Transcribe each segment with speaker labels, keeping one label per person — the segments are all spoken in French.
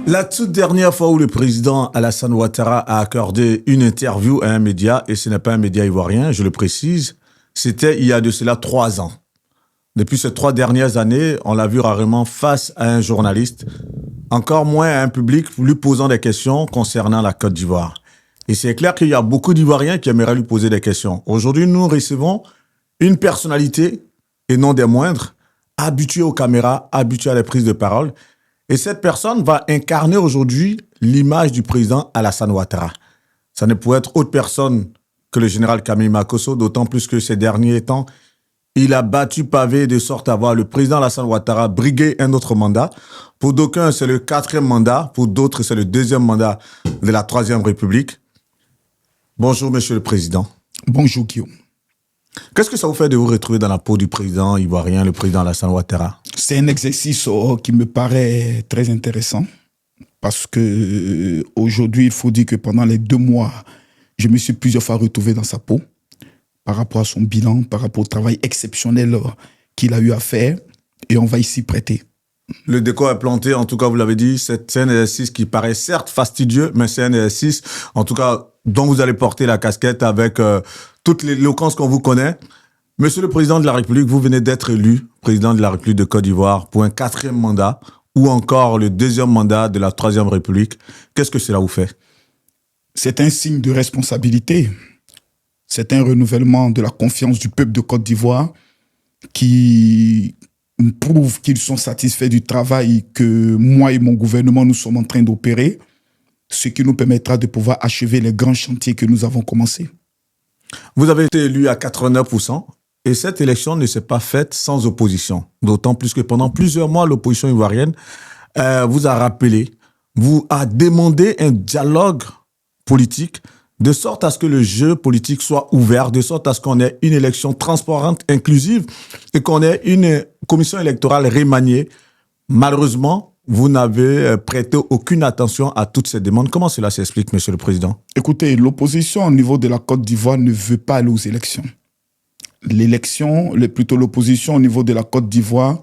Speaker 1: La toute dernière fois où le président Alassane Ouattara a accordé une interview à un média, et ce n'est pas un média ivoirien, je le précise, c'était il y a de cela 3 ans. Depuis ces 3 dernières années, on l'a vu rarement face à un journaliste, encore moins à un public lui posant des questions concernant la Côte d'Ivoire. Et c'est clair qu'il y a beaucoup d'Ivoiriens qui aimeraient lui poser des questions. Aujourd'hui, nous recevons une personnalité, et non des moindres, habituée aux caméras, habituée à la prise de parole. Et cette personne va incarner aujourd'hui l'image du président Alassane Ouattara. Ça ne pourrait être autre personne que le général Camille Makosso, d'autant plus que ces derniers temps, il a battu pavé de sorte à voir le président Alassane Ouattara briguer un autre mandat. Pour d'aucuns, c'est le 4e mandat. Pour d'autres, c'est le 2e mandat de la 3e République. Bonjour, monsieur le président.
Speaker 2: Bonjour, Guillaume.
Speaker 1: Qu'est-ce que ça vous fait de vous retrouver dans la peau du président ivoirien, le président Alassane Ouattara?
Speaker 2: C'est un exercice qui me paraît très intéressant parce que aujourd'hui, il faut dire que pendant les 2 mois, je me suis plusieurs fois retrouvé dans sa peau par rapport à son bilan, par rapport au travail exceptionnel qu'il a eu à faire, et on va ici prêter.
Speaker 1: Le décor est planté, en tout cas, vous l'avez dit, c'est un exercice qui paraît certes fastidieux, mais c'est un exercice, en tout cas, dont vous allez porter la casquette avec toute l'éloquence qu'on vous connaît. Monsieur le président de la République, vous venez d'être élu président de la République de Côte d'Ivoire pour un 4e mandat, ou encore le 2e mandat de la 3e République. Qu'est-ce que cela vous fait?
Speaker 2: C'est un signe de responsabilité. C'est un renouvellement de la confiance du peuple de Côte d'Ivoire qui prouve qu'ils sont satisfaits du travail que moi et mon gouvernement nous sommes en train d'opérer, ce qui nous permettra de pouvoir achever les grands chantiers que nous avons commencés.
Speaker 1: Vous avez été élu à 89%. Et cette élection ne s'est pas faite sans opposition. D'autant plus que pendant plusieurs mois, l'opposition ivoirienne vous a rappelé, vous a demandé un dialogue politique de sorte à ce que le jeu politique soit ouvert, de sorte à ce qu'on ait une élection transparente, inclusive et qu'on ait une commission électorale remaniée. Malheureusement, vous n'avez prêté aucune attention à toutes ces demandes. Comment cela s'explique, monsieur le président?
Speaker 2: Écoutez, l'opposition au niveau de la Côte d'Ivoire ne veut pas aller aux élections. Plutôt l'opposition au niveau de la Côte d'Ivoire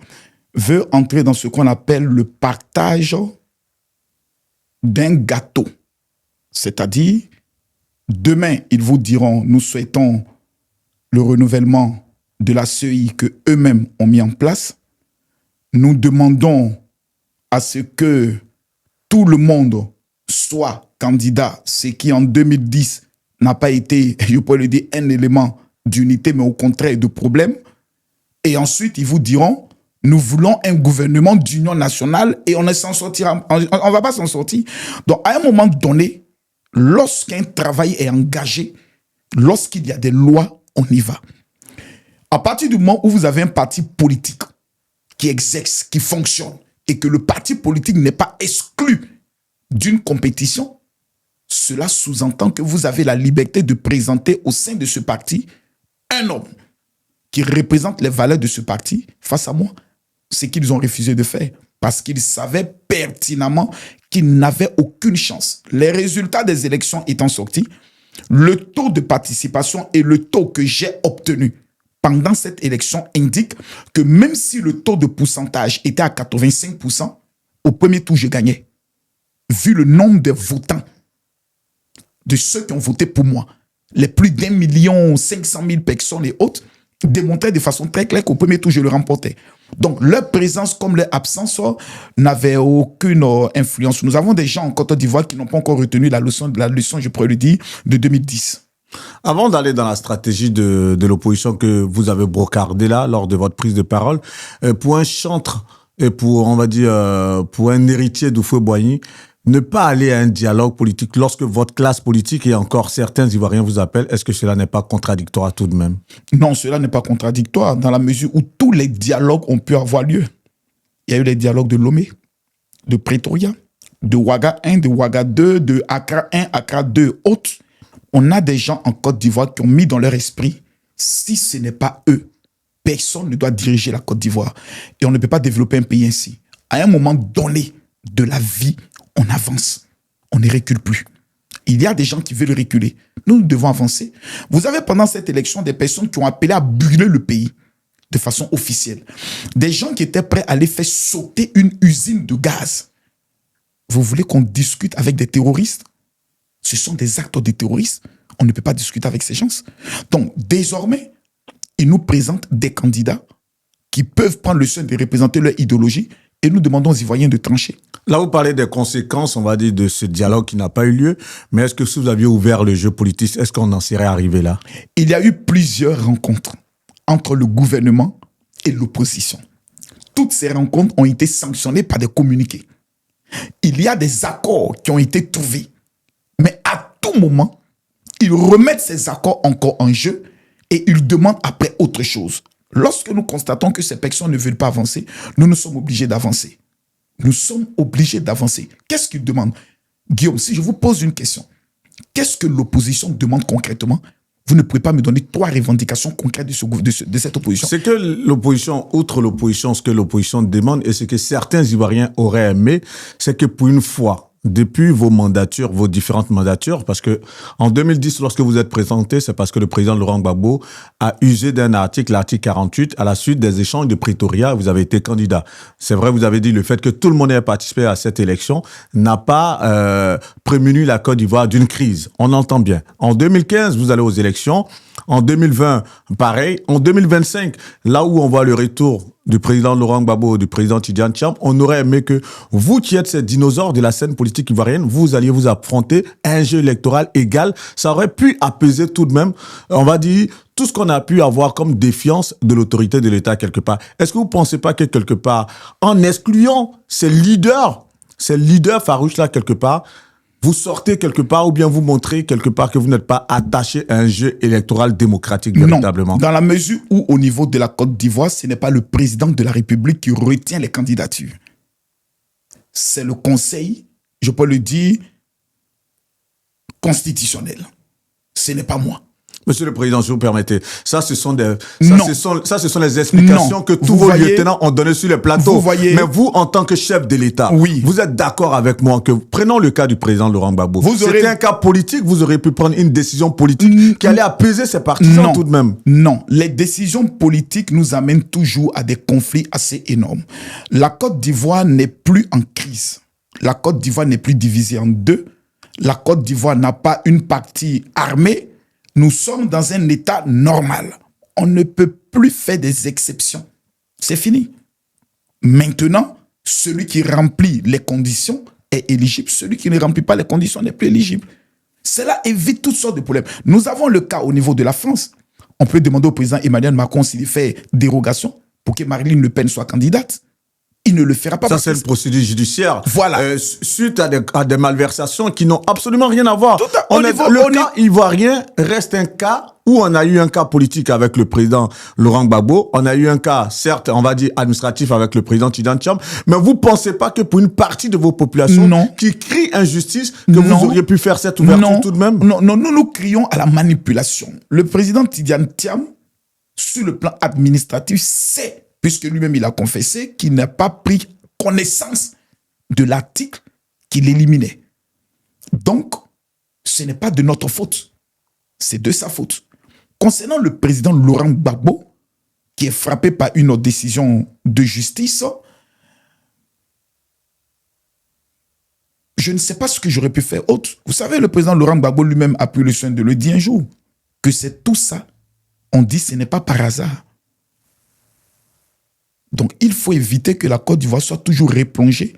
Speaker 2: veut entrer dans ce qu'on appelle le partage d'un gâteau. C'est-à-dire, demain, ils vous diront, nous souhaitons le renouvellement de la CEI que eux-mêmes ont mis en place. Nous demandons à ce que tout le monde soit candidat, ce qui en 2010 n'a pas été, je pourrais le dire, un élément d'unité, mais au contraire de problème. Et ensuite, ils vous diront, nous voulons un gouvernement d'union nationale et on ne va pas s'en sortir. Donc, à un moment donné, lorsqu'un travail est engagé, lorsqu'il y a des lois, on y va. À partir du moment où vous avez un parti politique qui exerce, qui fonctionne, et que le parti politique n'est pas exclu d'une compétition, cela sous-entend que vous avez la liberté de présenter au sein de ce parti un homme qui représente les valeurs de ce parti face à moi. Ce qu'ils ont refusé de faire parce qu'ils savaient pertinemment qu'ils n'avaient aucune chance. Les résultats des élections étant sortis, le taux de participation et le taux que j'ai obtenu pendant cette élection indiquent que même si le taux de pourcentage était à 85%, au premier tour, je gagnais. Vu le nombre de votants, de ceux qui ont voté pour moi, les plus d'1,5 million personnes et autres, démontraient de façon très claire qu'au premier tour, je le remportais. Donc, leur présence comme leur absence n'avait aucune influence. Nous avons des gens en Côte d'Ivoire qui n'ont pas encore retenu la leçon, je pourrais le dire, de 2010.
Speaker 1: Avant d'aller dans la stratégie de l'opposition que vous avez brocardée là, lors de votre prise de parole, pour un chantre et pour, on va dire, pour un héritier d'Houphouët-Boigny, ne pas aller à un dialogue politique lorsque votre classe politique et encore certains Ivoiriens vous appellent, est-ce que cela n'est pas contradictoire tout de même?
Speaker 2: Non, cela n'est pas contradictoire dans la mesure où tous les dialogues ont pu avoir lieu. Il y a eu les dialogues de Lomé, de Pretoria, de Ouaga 1, de Ouaga 2, de Accra 1, Accra 2, autres. On a des gens en Côte d'Ivoire qui ont mis dans leur esprit, si ce n'est pas eux, personne ne doit diriger la Côte d'Ivoire. Et on ne peut pas développer un pays ainsi. À un moment donné de la vie, on avance, on ne recule plus. Il y a des gens qui veulent reculer. Nous devons avancer. Vous avez pendant cette élection des personnes qui ont appelé à brûler le pays de façon officielle. Des gens qui étaient prêts à aller faire sauter une usine de gaz. Vous voulez qu'on discute avec des terroristes? Ce sont des actes de terroristes. On ne peut pas discuter avec ces gens. Donc, désormais, ils nous présentent des candidats qui peuvent prendre le soin de représenter leur idéologie et nous demandons aux Ivoiriens de trancher.
Speaker 1: Là, vous parlez des conséquences, on va dire, de ce dialogue qui n'a pas eu lieu. Mais est-ce que si vous aviez ouvert le jeu politique, est-ce qu'on en serait arrivé là?
Speaker 2: Il y a eu plusieurs rencontres entre le gouvernement et l'opposition. Toutes ces rencontres ont été sanctionnées par des communiqués. Il y a des accords qui ont été trouvés. Mais à tout moment, ils remettent ces accords encore en jeu et ils demandent après autre chose. Lorsque nous constatons que ces personnes ne veulent pas avancer, nous sommes obligés d'avancer. Nous sommes obligés d'avancer. Qu'est-ce qu'ils demandent? Guillaume, si je vous pose une question, qu'est-ce que l'opposition demande concrètement? Vous ne pouvez pas me donner 3 revendications concrètes de cette opposition.
Speaker 1: C'est que l'opposition, outre l'opposition, ce que l'opposition demande et ce que certains Ivoiriens auraient aimé, c'est que pour une fois, depuis vos mandatures, vos différentes mandatures, parce que en 2010, lorsque vous êtes présenté, c'est parce que le président Laurent Gbagbo a usé d'un article, l'article 48, à la suite des échanges de Pretoria, vous avez été candidat. C'est vrai, vous avez dit le fait que tout le monde ait participé à cette élection n'a pas prémuni la Côte d'Ivoire d'une crise. On entend bien. En 2015, vous allez aux élections. En 2020, pareil. En 2025, là où on voit le retour du président Laurent Gbagbo, du président Tidjane Thiam, on aurait aimé que vous qui êtes ces dinosaures de la scène politique ivoirienne, vous alliez vous affronter à un jeu électoral égal. Ça aurait pu apaiser tout de même, on va dire, tout ce qu'on a pu avoir comme défiance de l'autorité de l'État quelque part. Est-ce que vous ne pensez pas que quelque part, en excluant ces leaders farouches-là quelque part, vous sortez quelque part ou bien vous montrez quelque part que vous n'êtes pas attaché à un jeu électoral démocratique véritablement?
Speaker 2: Non, dans la mesure où au niveau de la Côte d'Ivoire, ce n'est pas le président de la République qui retient les candidatures. C'est le conseil, je peux le dire, constitutionnel. Ce n'est pas moi.
Speaker 1: Monsieur le Président, si vous permettez, ça, ce sont les explications que tous vos lieutenants ont données sur les plateaux. Mais vous, en tant que chef de l'État, vous êtes d'accord avec moi que, prenons le cas du président Laurent Gbagbo. C'était un cas politique, vous aurez pu prendre une décision politique qui allait apaiser ses partisans tout de même.
Speaker 2: Non, les décisions politiques nous amènent toujours à des conflits assez énormes. La Côte d'Ivoire n'est plus en crise. La Côte d'Ivoire n'est plus divisée en deux. La Côte d'Ivoire n'a pas une partie armée. Nous sommes dans un état normal. On ne peut plus faire des exceptions. C'est fini. Maintenant, celui qui remplit les conditions est éligible. Celui qui ne remplit pas les conditions n'est plus éligible. Cela évite toutes sortes de problèmes. Nous avons le cas au niveau de la France. On peut demander au président Emmanuel Macron s'il fait dérogation pour que Marine Le Pen soit candidate. Il ne le fera pas.
Speaker 1: Ça, c'est une procédure judiciaire.
Speaker 2: Voilà.
Speaker 1: Suite à des malversations qui n'ont absolument rien à voir.
Speaker 2: Le
Speaker 1: cas ivoirien reste un cas où on a eu un cas politique avec le président Laurent Gbagbo. On a eu un cas, certes, on va dire administratif avec le président Tidjane Thiam. Mais vous ne pensez pas que pour une partie de vos populations qui crient injustice, que vous auriez pu faire cette ouverture tout de même?
Speaker 2: Non, nous crions à la manipulation. Le président Tidjane Thiam, sur le plan administratif, sait, puisque lui-même il a confessé qu'il n'a pas pris connaissance de l'article qui l'éliminait. Donc, ce n'est pas de notre faute, c'est de sa faute. Concernant le président Laurent Gbagbo, qui est frappé par une décision de justice, je ne sais pas ce que j'aurais pu faire autre. Vous savez, le président Laurent Gbagbo lui-même a pris le soin de le dire un jour, que c'est tout ça. On dit que ce n'est pas par hasard. Donc, il faut éviter que la Côte d'Ivoire soit toujours replongée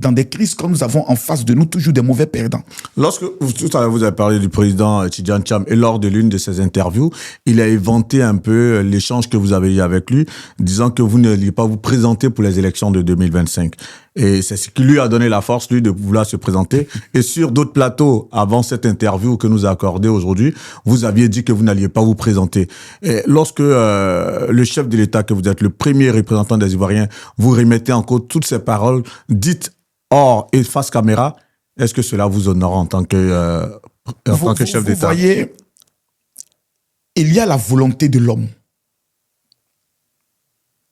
Speaker 2: dans des crises comme nous avons en face de nous, toujours des mauvais perdants.
Speaker 1: Lorsque, tout à l'heure, vous avez parlé du président Tidjane Thiam et lors de l'une de ses interviews, il a éventé un peu l'échange que vous avez eu avec lui, disant que vous n'alliez pas vous présenter pour les élections de 2025. Et c'est ce qui lui a donné la force, lui, de vouloir se présenter. Et sur d'autres plateaux, avant cette interview que nous a accordée aujourd'hui, vous aviez dit que vous n'alliez pas vous présenter. Et lorsque le chef de l'État, que vous êtes le premier représentant des Ivoiriens, vous remettez en cause toutes ces paroles dites hors et face caméra, est-ce que cela vous honore en tant que chef d'État?
Speaker 2: Vous voyez, il y a la volonté de l'homme.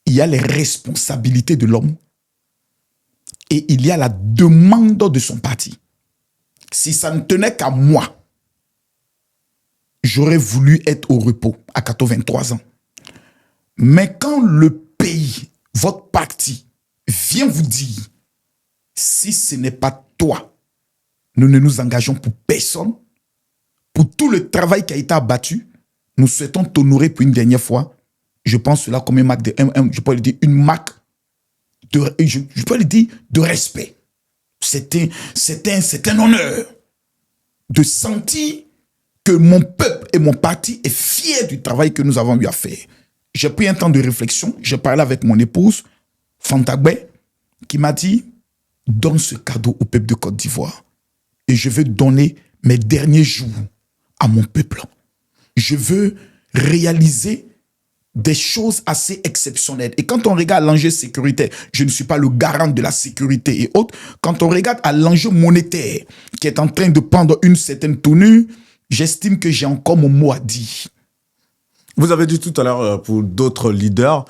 Speaker 2: Il y a les responsabilités de l'homme. Et il y a la demande de son parti. Si ça ne tenait qu'à moi, j'aurais voulu être au repos à 83 ans. Mais quand le pays, votre parti, vient vous dire si ce n'est pas toi, nous ne nous engageons pour personne. Pour tout le travail qui a été abattu, nous souhaitons t'honorer pour une dernière fois. Je pense cela comme une marque je peux le dire, une marque je peux le dire, de respect. C'est un honneur de sentir que mon peuple et mon parti est fier du travail que nous avons eu à faire. J'ai pris un temps de réflexion. J'ai parlé avec mon épouse, Fantagbe, qui m'a dit, donne ce cadeau au peuple de Côte d'Ivoire. Et je veux donner mes derniers jours à mon peuple. Je veux réaliser des choses assez exceptionnelles. Et quand on regarde l'enjeu sécuritaire, je ne suis pas le garant de la sécurité et autres. Quand on regarde à l'enjeu monétaire qui est en train de prendre une certaine tournure, j'estime que j'ai encore mon mot à dire.
Speaker 1: Vous avez dit tout à l'heure pour d'autres leaders,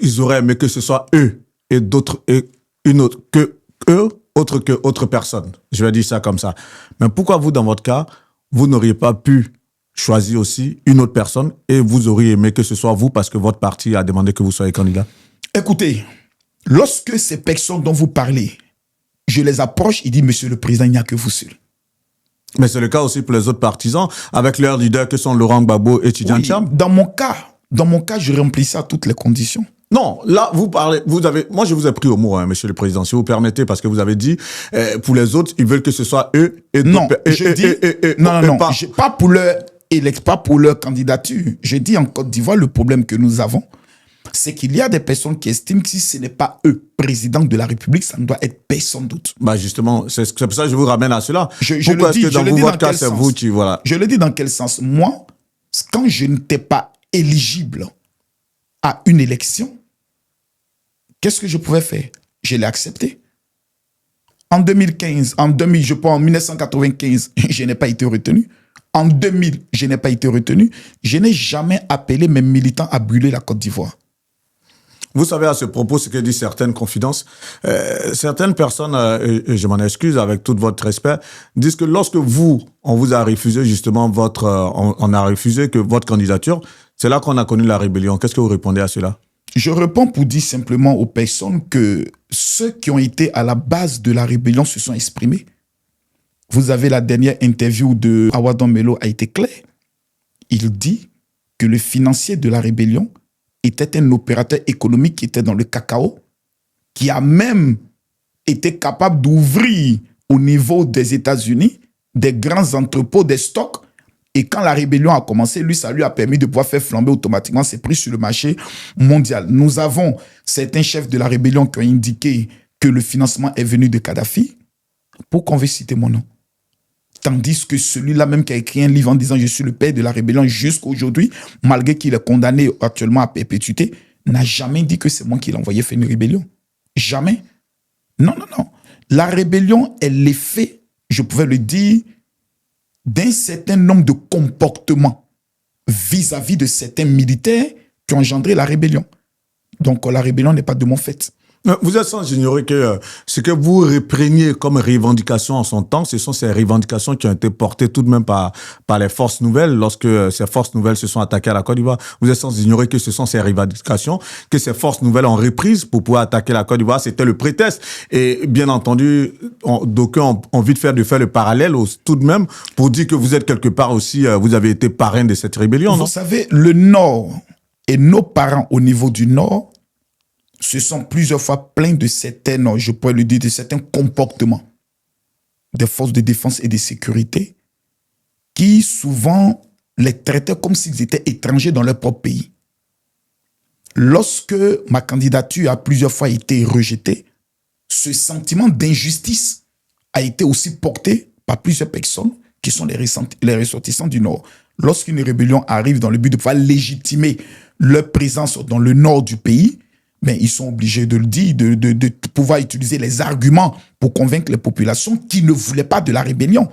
Speaker 1: ils auraient aimé que ce soit eux et d'autres et une autre que eux, autre que autre personne. Je vais dire ça comme ça. Mais pourquoi vous, dans votre cas, vous n'auriez pas pu choisir aussi une autre personne et vous auriez aimé que ce soit vous parce que votre parti a demandé que vous soyez candidat?
Speaker 2: Écoutez, lorsque ces personnes dont vous parlez, je les approche, ils disent, Monsieur le Président, il n'y a que vous seul.
Speaker 1: Mais c'est le cas aussi pour les autres partisans, avec leurs leaders que sont Laurent Gbagbo et Tidjane Thiam.
Speaker 2: Dans mon cas, je remplissais à toutes les conditions.
Speaker 1: Non, là, moi je vous ai pris au mot, Monsieur le Président, si vous permettez, parce que vous avez dit, pour les autres, ils veulent que ce soit eux et
Speaker 2: non, pas pour leur candidature. Je dis en Côte d'Ivoire, le problème que nous avons, c'est qu'il y a des personnes qui estiment que si ce n'est pas eux, président de la République, ça ne doit être personne d'autre.
Speaker 1: Bah justement, c'est pour ça que je vous ramène à cela.
Speaker 2: Pourquoi est-ce que dans votre cas, c'est vous qui... Voilà. Je le dis dans quel sens? Moi, quand je n'étais pas éligible à une élection, qu'est-ce que je pouvais faire? Je l'ai accepté. En 1995, je n'ai pas été retenu. En 2000, je n'ai pas été retenu. Je n'ai jamais appelé mes militants à brûler la Côte d'Ivoire.
Speaker 1: Vous savez à ce propos ce que disent certaines confidences. Certaines personnes, et je m'en excuse avec tout votre respect, disent que lorsque on vous a refusé justement on a refusé que votre candidature, c'est là qu'on a connu la rébellion. Qu'est-ce que vous répondez à cela?
Speaker 2: Je réponds pour dire simplement aux personnes que ceux qui ont été à la base de la rébellion se sont exprimés. Vous avez la dernière interview de Awadon Melo a été clair. Il dit que le financier de la rébellion était un opérateur économique qui était dans le cacao, qui a même été capable d'ouvrir au niveau des États-Unis des grands entrepôts, des stocks. Et quand la rébellion a commencé, lui, ça lui a permis de pouvoir faire flamber automatiquement ses prix sur le marché mondial. Nous avons certains chefs de la rébellion qui ont indiqué que le financement est venu de Kadhafi. Pourquoi on veut citer mon nom? Tandis que celui-là même qui a écrit un livre en disant « Je suis le père de la rébellion » jusqu'à aujourd'hui, malgré qu'il est condamné actuellement à perpétuité, n'a jamais dit que c'est moi qui l'ai envoyé faire une rébellion. Jamais. Non, non, non. La rébellion est l'effet, je pouvais le dire, d'un certain nombre de comportements vis-à-vis de certains militaires qui ont engendré la rébellion. Donc la rébellion n'est pas de mon fait.
Speaker 1: Vous êtes sans ignorer que ce que vous repreniez comme revendication en son temps, ce sont ces revendications qui ont été portées tout de même par les forces nouvelles lorsque ces forces nouvelles se sont attaquées à la Côte d'Ivoire. Vous êtes sans ignorer que ce sont ces revendications que ces forces nouvelles ont reprises pour pouvoir attaquer la Côte d'Ivoire. C'était le prétexte. Et bien entendu, d'aucuns ont envie de faire le parallèle tout de même pour dire que vous êtes quelque part aussi, vous avez été parrain de cette rébellion, non?
Speaker 2: Vous savez, le Nord et nos parents au niveau du Nord se sont plusieurs fois plaints de certaines, je pourrais le dire, de certains comportements des forces de défense et de sécurité qui souvent les traitaient comme s'ils étaient étrangers dans leur propre pays. Lorsque ma candidature a plusieurs fois été rejetée, ce sentiment d'injustice a été aussi porté par plusieurs personnes qui sont les ressortissants du Nord. Lorsqu'une rébellion arrive dans le but de pouvoir légitimer leur présence dans le nord du pays, mais ils sont obligés de le dire, de pouvoir utiliser les arguments pour convaincre les populations qui ne voulaient pas de la rébellion.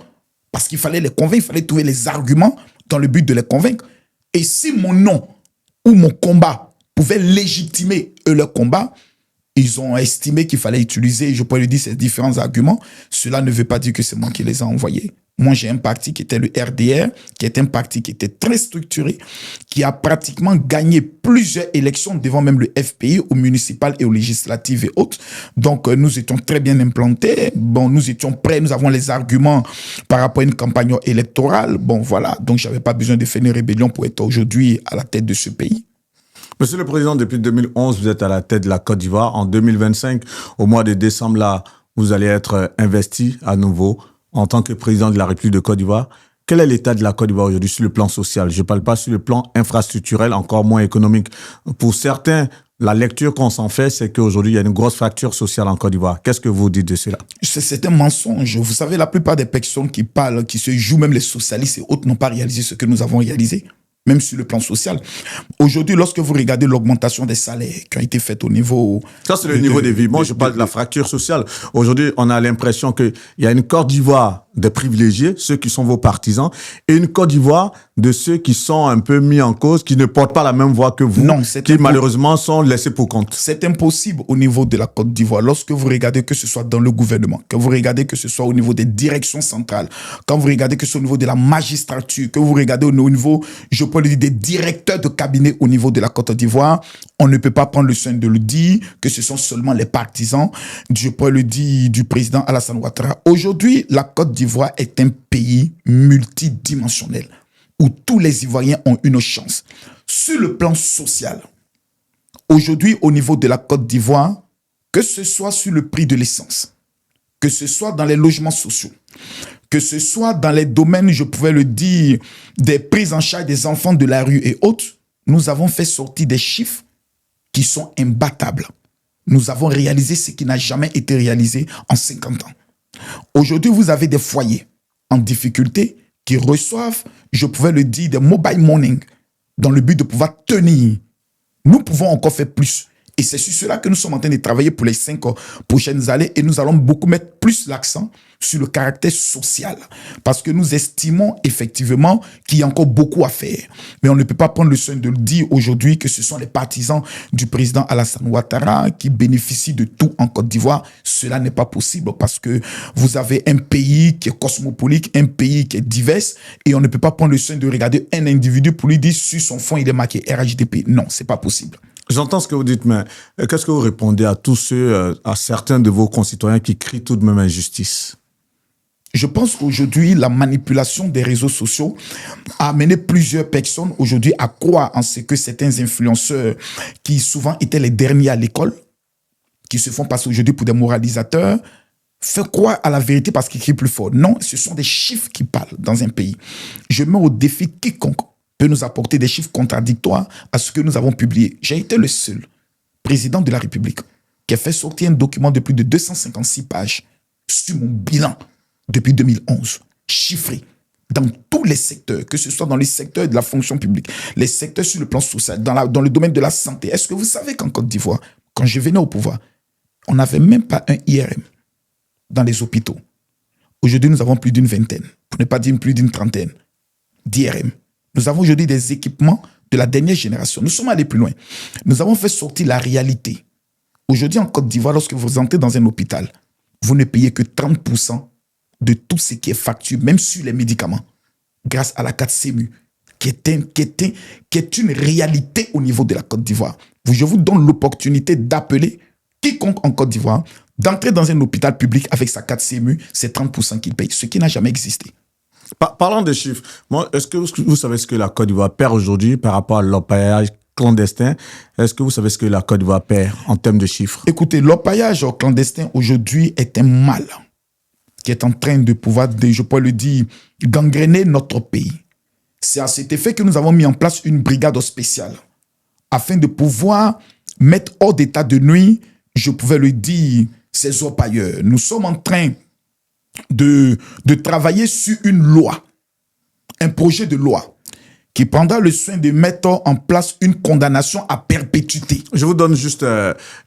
Speaker 2: Parce qu'il fallait les convaincre, il fallait trouver les arguments dans le but de les convaincre. Et si mon nom ou mon combat pouvait légitimer leur combat, ils ont estimé qu'il fallait utiliser, je pourrais le dire, ces différents arguments. Cela ne veut pas dire que c'est moi qui les ai envoyés. Moi, j'ai un parti qui était le RDR, qui est un parti qui était très structuré, qui a pratiquement gagné plusieurs élections devant même le FPI, aux municipales et aux législatives et autres. Donc, nous étions très bien implantés. Bon, nous étions prêts, nous avons les arguments par rapport à une campagne électorale. Bon, voilà. Donc, j'avais pas besoin de faire une rébellion pour être aujourd'hui à la tête de ce pays.
Speaker 1: Monsieur le Président, depuis 2011, vous êtes à la tête de la Côte d'Ivoire. En 2025, au mois de décembre, là, vous allez être investi à nouveau en tant que président de la République de Côte d'Ivoire. Quel est l'état de la Côte d'Ivoire aujourd'hui sur le plan social? Je ne parle pas sur le plan infrastructurel, encore moins économique. Pour certains, la lecture qu'on s'en fait, c'est qu'aujourd'hui, il y a une grosse fracture sociale en Côte d'Ivoire. Qu'est-ce que vous dites de cela?
Speaker 2: C'est un mensonge. Vous savez, la plupart des personnes qui parlent, qui se jouent, même les socialistes et autres, n'ont pas réalisé ce que nous avons réalisé, même sur le plan social. Aujourd'hui, lorsque vous regardez l'augmentation des salaires qui a été faite au niveau...
Speaker 1: Ça, c'est le niveau de vie. Moi, je parle de la fracture sociale. Aujourd'hui, on a l'impression qu'il y a une Côte d'Ivoire des privilégiés, ceux qui sont vos partisans, et une Côte d'Ivoire de ceux qui sont un peu mis en cause, qui ne portent pas la même voix que vous,
Speaker 2: non,
Speaker 1: qui malheureusement sont laissés pour compte.
Speaker 2: C'est impossible au niveau de la Côte d'Ivoire. Lorsque vous regardez que ce soit dans le gouvernement, que vous regardez que ce soit au niveau des directions centrales, quand vous regardez que ce soit au niveau de la magistrature, que vous regardez au niveau, je peux le dire, des directeurs de cabinet au niveau de la Côte d'Ivoire, on ne peut pas prendre le soin de le dire que ce sont seulement les partisans, je peux le dire, du président Alassane Ouattara. Aujourd'hui, la Côte d'Ivoire est un pays multidimensionnel où tous les Ivoiriens ont une chance. Sur le plan social, aujourd'hui, au niveau de la Côte d'Ivoire, que ce soit sur le prix de l'essence, que ce soit dans les logements sociaux, que ce soit dans les domaines, je pouvais le dire, des prises en charge des enfants de la rue et autres, nous avons fait sortir des chiffres qui sont imbattables. Nous avons réalisé ce qui n'a jamais été réalisé en 50 ans. Aujourd'hui, vous avez des foyers en difficulté qui reçoivent, je pouvais le dire, des mobile money dans le but de pouvoir tenir. Nous pouvons encore faire plus. Et c'est sur cela que nous sommes en train de travailler pour les 5 prochaines années et nous allons beaucoup mettre plus l'accent sur le caractère social parce que nous estimons effectivement qu'il y a encore beaucoup à faire. Mais on ne peut pas prendre le soin de le dire aujourd'hui que ce sont les partisans du président Alassane Ouattara qui bénéficient de tout en Côte d'Ivoire. Cela n'est pas possible parce que vous avez un pays qui est cosmopolite, un pays qui est divers et on ne peut pas prendre le soin de regarder un individu pour lui dire sur son fond il est marqué RHDP. Non, c'est pas possible.
Speaker 1: J'entends ce que vous dites, mais qu'est-ce que vous répondez à tous ceux, à certains de vos concitoyens qui crient tout de même injustice?
Speaker 2: Je pense qu'aujourd'hui, la manipulation des réseaux sociaux a amené plusieurs personnes aujourd'hui à croire en ce que certains influenceurs qui souvent étaient les derniers à l'école, qui se font passer aujourd'hui pour des moralisateurs, font croire à la vérité parce qu'ils crient plus fort. Non, ce sont des chiffres qui parlent dans un pays. Je mets au défi quiconque peut nous apporter des chiffres contradictoires à ce que nous avons publié. J'ai été le seul président de la République qui a fait sortir un document de plus de 256 pages sur mon bilan depuis 2011, chiffré dans tous les secteurs, que ce soit dans les secteurs de la fonction publique, les secteurs sur le plan social, dans le domaine de la santé. Est-ce que vous savez qu'en Côte d'Ivoire, quand je venais au pouvoir, on n'avait même pas un IRM dans les hôpitaux. Aujourd'hui, nous avons plus d'une vingtaine, pour ne pas dire plus d'une trentaine d'IRM. Nous avons aujourd'hui des équipements de la dernière génération. Nous sommes allés plus loin. Nous avons fait sortir la réalité. Aujourd'hui, en Côte d'Ivoire, lorsque vous entrez dans un hôpital, vous ne payez que 30% de tout ce qui est facture, même sur les médicaments, grâce à la 4CMU, qui est une réalité au niveau de la Côte d'Ivoire. Je vous donne l'opportunité d'appeler quiconque en Côte d'Ivoire, d'entrer dans un hôpital public avec sa 4CMU, c'est 30% qu'il paye, ce qui n'a jamais existé.
Speaker 1: Parlant des chiffres, est-ce que vous savez ce que la Côte d'Ivoire perd aujourd'hui par rapport à l'orpaillage clandestin? Est-ce que vous savez ce que la Côte d'Ivoire perd en termes de chiffres?
Speaker 2: Écoutez, l'orpaillage clandestin aujourd'hui est un mal qui est en train de pouvoir, je peux le dire, gangréner notre pays. C'est à cet effet que nous avons mis en place une brigade spéciale afin de pouvoir mettre hors d'état de nuit, je pouvais le dire, ces orpailleurs. Nous sommes en train de travailler sur une loi, un projet de loi qui prendra le soin de mettre en place une condamnation à perpétuité.
Speaker 1: Je vous donne juste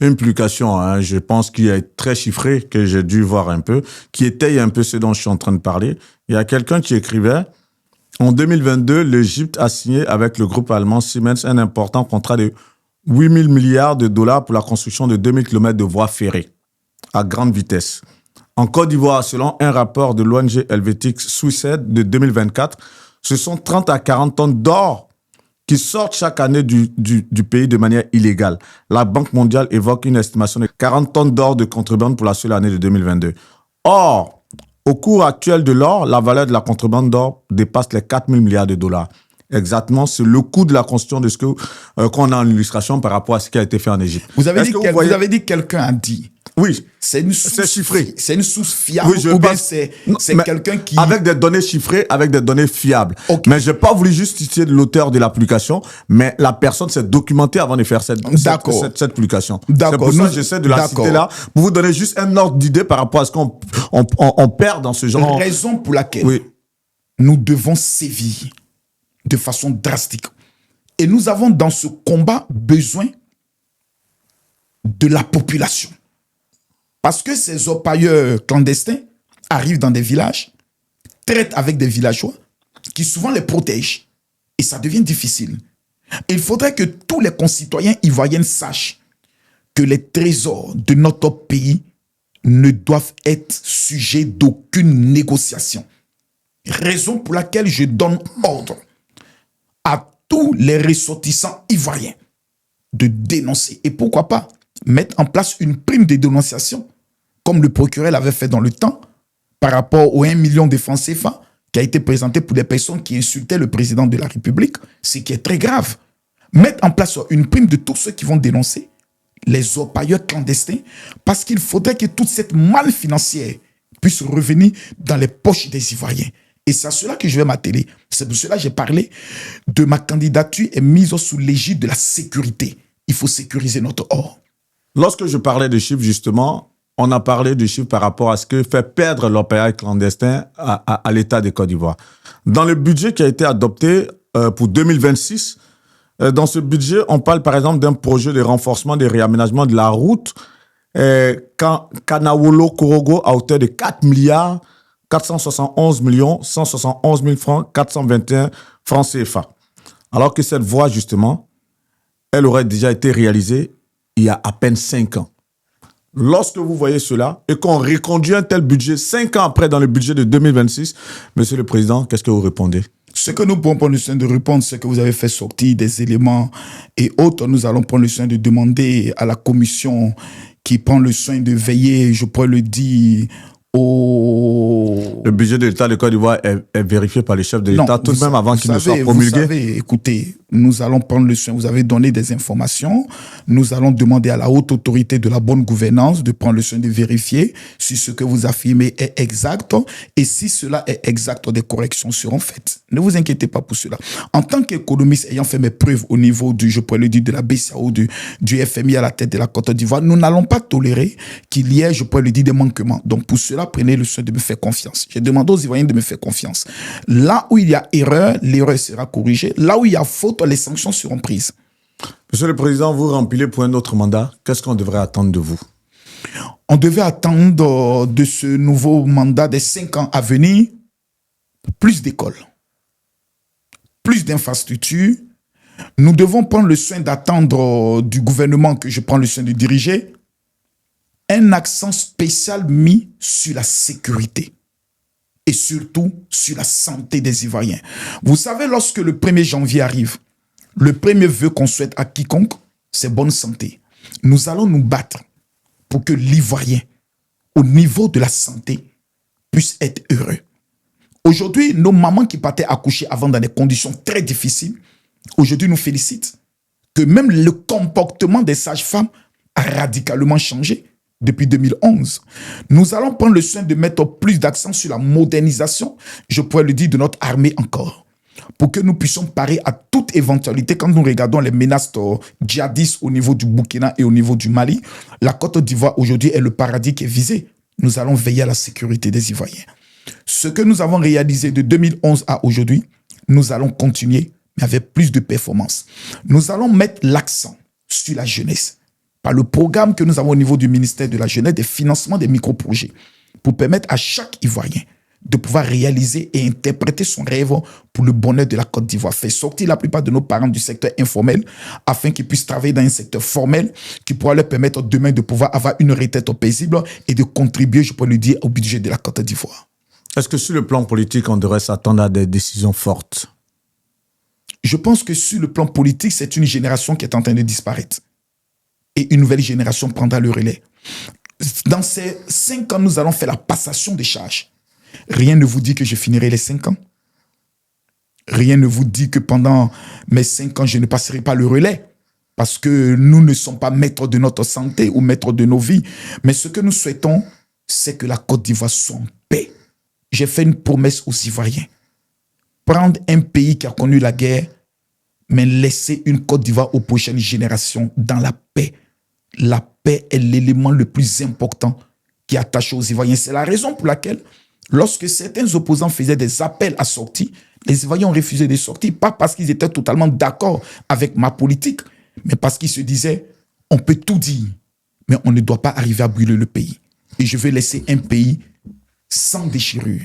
Speaker 1: une publication, je pense qu'il est très chiffré, que j'ai dû voir un peu, qui étaye un peu ce dont je suis en train de parler. Il y a quelqu'un qui écrivait « En 2022, l'Égypte a signé avec le groupe allemand Siemens un important contrat de 8 000 milliards de dollars pour la construction de 2000 km de voies ferrées à grande vitesse. En Côte d'Ivoire, selon un rapport de l'ONG helvétique Suicide de 2024, ce sont 30 à 40 tonnes d'or qui sortent chaque année du pays de manière illégale. La Banque mondiale évoque une estimation de 40 tonnes d'or de contrebande pour la seule année de 2022. Or, au cours actuel de l'or, la valeur de la contrebande d'or dépasse les 4 000 milliards de dollars. Exactement, c'est le coût de la construction de ce qu'on a en illustration par rapport à ce qui a été fait en Égypte.
Speaker 2: Vous avez dit quelqu'un a dit.
Speaker 1: Oui,
Speaker 2: c'est
Speaker 1: chiffré.
Speaker 2: C'est une source fiable
Speaker 1: oui,
Speaker 2: ou bien c'est quelqu'un qui...
Speaker 1: Avec des données chiffrées, avec des données fiables.
Speaker 2: Okay.
Speaker 1: Mais je n'ai pas voulu justifier l'auteur de l'application, mais la personne s'est documentée avant de faire cette publication. C'est pour ça que j'essaie de la citer là, pour vous donner juste un ordre d'idée par rapport à ce qu'on perd dans ce genre.
Speaker 2: Raison pour laquelle nous devons sévir de façon drastique. Et nous avons dans ce combat besoin de la population. Parce que ces orpailleurs clandestins arrivent dans des villages, traitent avec des villageois qui souvent les protègent. Et ça devient difficile. Il faudrait que tous les concitoyens ivoiriens sachent que les trésors de notre pays ne doivent être sujets d'aucune négociation. Raison pour laquelle je donne ordre à tous les ressortissants ivoiriens de dénoncer. Et pourquoi pas mettre en place une prime de dénonciation, comme le procureur l'avait fait dans le temps, par rapport aux 1 million de francs CFA qui a été présenté pour des personnes qui insultaient le président de la République, ce qui est très grave. Mettre en place une prime de tous ceux qui vont dénoncer les orpailleurs clandestins, parce qu'il faudrait que toute cette manne financière puisse revenir dans les poches des Ivoiriens. Et c'est à cela que je vais m'atteler. C'est pour cela que j'ai parlé de ma candidature est mise sous l'égide de la sécurité. Il faut sécuriser notre or.
Speaker 1: Lorsque je parlais de chiffres, justement, on a parlé de chiffres par rapport à ce que fait perdre l'orpaillage clandestin à l'État de Côte d'Ivoire. Dans le budget qui a été adopté pour 2026, dans ce budget, on parle par exemple d'un projet de renforcement des réaménagements de la route Kanawolo-Korogo à hauteur de 4 milliards 471 millions 171 000 francs 421 francs CFA. Alors que cette voie, justement, elle aurait déjà été réalisée il y a à peine 5 ans. Lorsque vous voyez cela et qu'on reconduit un tel budget 5 ans après dans le budget de 2026, Monsieur le Président, qu'est-ce que vous répondez?
Speaker 2: Ce que nous pouvons prendre le soin de répondre, c'est que vous avez fait sortir des éléments et autres. Nous allons prendre le soin de demander à la commission qui prend le soin de veiller, je pourrais le dire,
Speaker 1: Le budget de l'État de Côte d'Ivoire est vérifié par les chefs de l'État tout de même avant qu'il ne soit promulgué.
Speaker 2: Vous savez, écoutez, nous allons prendre le soin. Vous avez donné des informations. Nous allons demander à la haute autorité de la bonne gouvernance de prendre le soin de vérifier si ce que vous affirmez est exact. Et si cela est exact, des corrections seront faites. Ne vous inquiétez pas pour cela. En tant qu'économiste ayant fait mes preuves au niveau du, je pourrais le dire, de la BCAO, du FMI à la tête de la Côte d'Ivoire, nous n'allons pas tolérer qu'il y ait, je pourrais le dire, des manquements. Donc pour cela, prenez le soin de me faire confiance. Je demande aux Ivoiriens de me faire confiance. Là où il y a erreur, l'erreur sera corrigée. Là où il y a faute, les sanctions seront prises.
Speaker 1: Monsieur le Président, vous remplissez pour un autre mandat. Qu'est-ce qu'on devrait attendre de vous?
Speaker 2: On devait attendre de ce nouveau mandat des 5 ans à venir plus d'écoles, plus d'infrastructures. Nous devons prendre le soin d'attendre du gouvernement que je prends le soin de diriger un accent spécial mis sur la sécurité et surtout sur la santé des Ivoiriens. Vous savez, lorsque le 1er janvier arrive, le premier vœu qu'on souhaite à quiconque, c'est bonne santé. Nous allons nous battre pour que l'Ivoirien, au niveau de la santé, puisse être heureux. Aujourd'hui, nos mamans qui partaient accoucher avant dans des conditions très difficiles, aujourd'hui nous félicitent que même le comportement des sages-femmes a radicalement changé depuis 2011. Nous allons prendre le soin de mettre plus d'accent sur la modernisation, je pourrais le dire, de notre armée encore, pour que nous puissions parer à toute éventualité. Quand nous regardons les menaces djihadistes au niveau du Burkina et au niveau du Mali, la Côte d'Ivoire aujourd'hui est le paradis qui est visé. Nous allons veiller à la sécurité des Ivoiriens. Ce que nous avons réalisé de 2011 à aujourd'hui, nous allons continuer, mais avec plus de performance. Nous allons mettre l'accent sur la jeunesse, par le programme que nous avons au niveau du ministère de la Jeunesse, des financements des micro-projets, pour permettre à chaque Ivoirien de pouvoir réaliser et interpréter son rêve pour le bonheur de la Côte d'Ivoire. Faire sortir la plupart de nos parents du secteur informel afin qu'ils puissent travailler dans un secteur formel qui pourra leur permettre demain de pouvoir avoir une retraite paisible et de contribuer, je peux le dire, au budget de la Côte d'Ivoire.
Speaker 1: Est-ce que sur le plan politique, on devrait s'attendre à des décisions fortes?
Speaker 2: Je pense que sur le plan politique, c'est une génération qui est en train de disparaître. Et une nouvelle génération prendra le relais. Dans ces 5 ans, nous allons faire la passation des charges. Rien ne vous dit que je finirai les 5 ans. Rien ne vous dit que pendant mes 5 ans, je ne passerai pas le relais. Parce que nous ne sommes pas maîtres de notre santé ou maîtres de nos vies. Mais ce que nous souhaitons, c'est que la Côte d'Ivoire soit en paix. J'ai fait une promesse aux Ivoiriens. Prendre un pays qui a connu la guerre, mais laisser une Côte d'Ivoire aux prochaines générations dans la paix. La paix est l'élément le plus important qui est attaché aux Ivoiriens. C'est la raison pour laquelle, lorsque certains opposants faisaient des appels à sortie, les Ivoiriens ont refusé de sortir, pas parce qu'ils étaient totalement d'accord avec ma politique, mais parce qu'ils se disaient, on peut tout dire, mais on ne doit pas arriver à brûler le pays. Et je veux laisser un pays sans déchirure.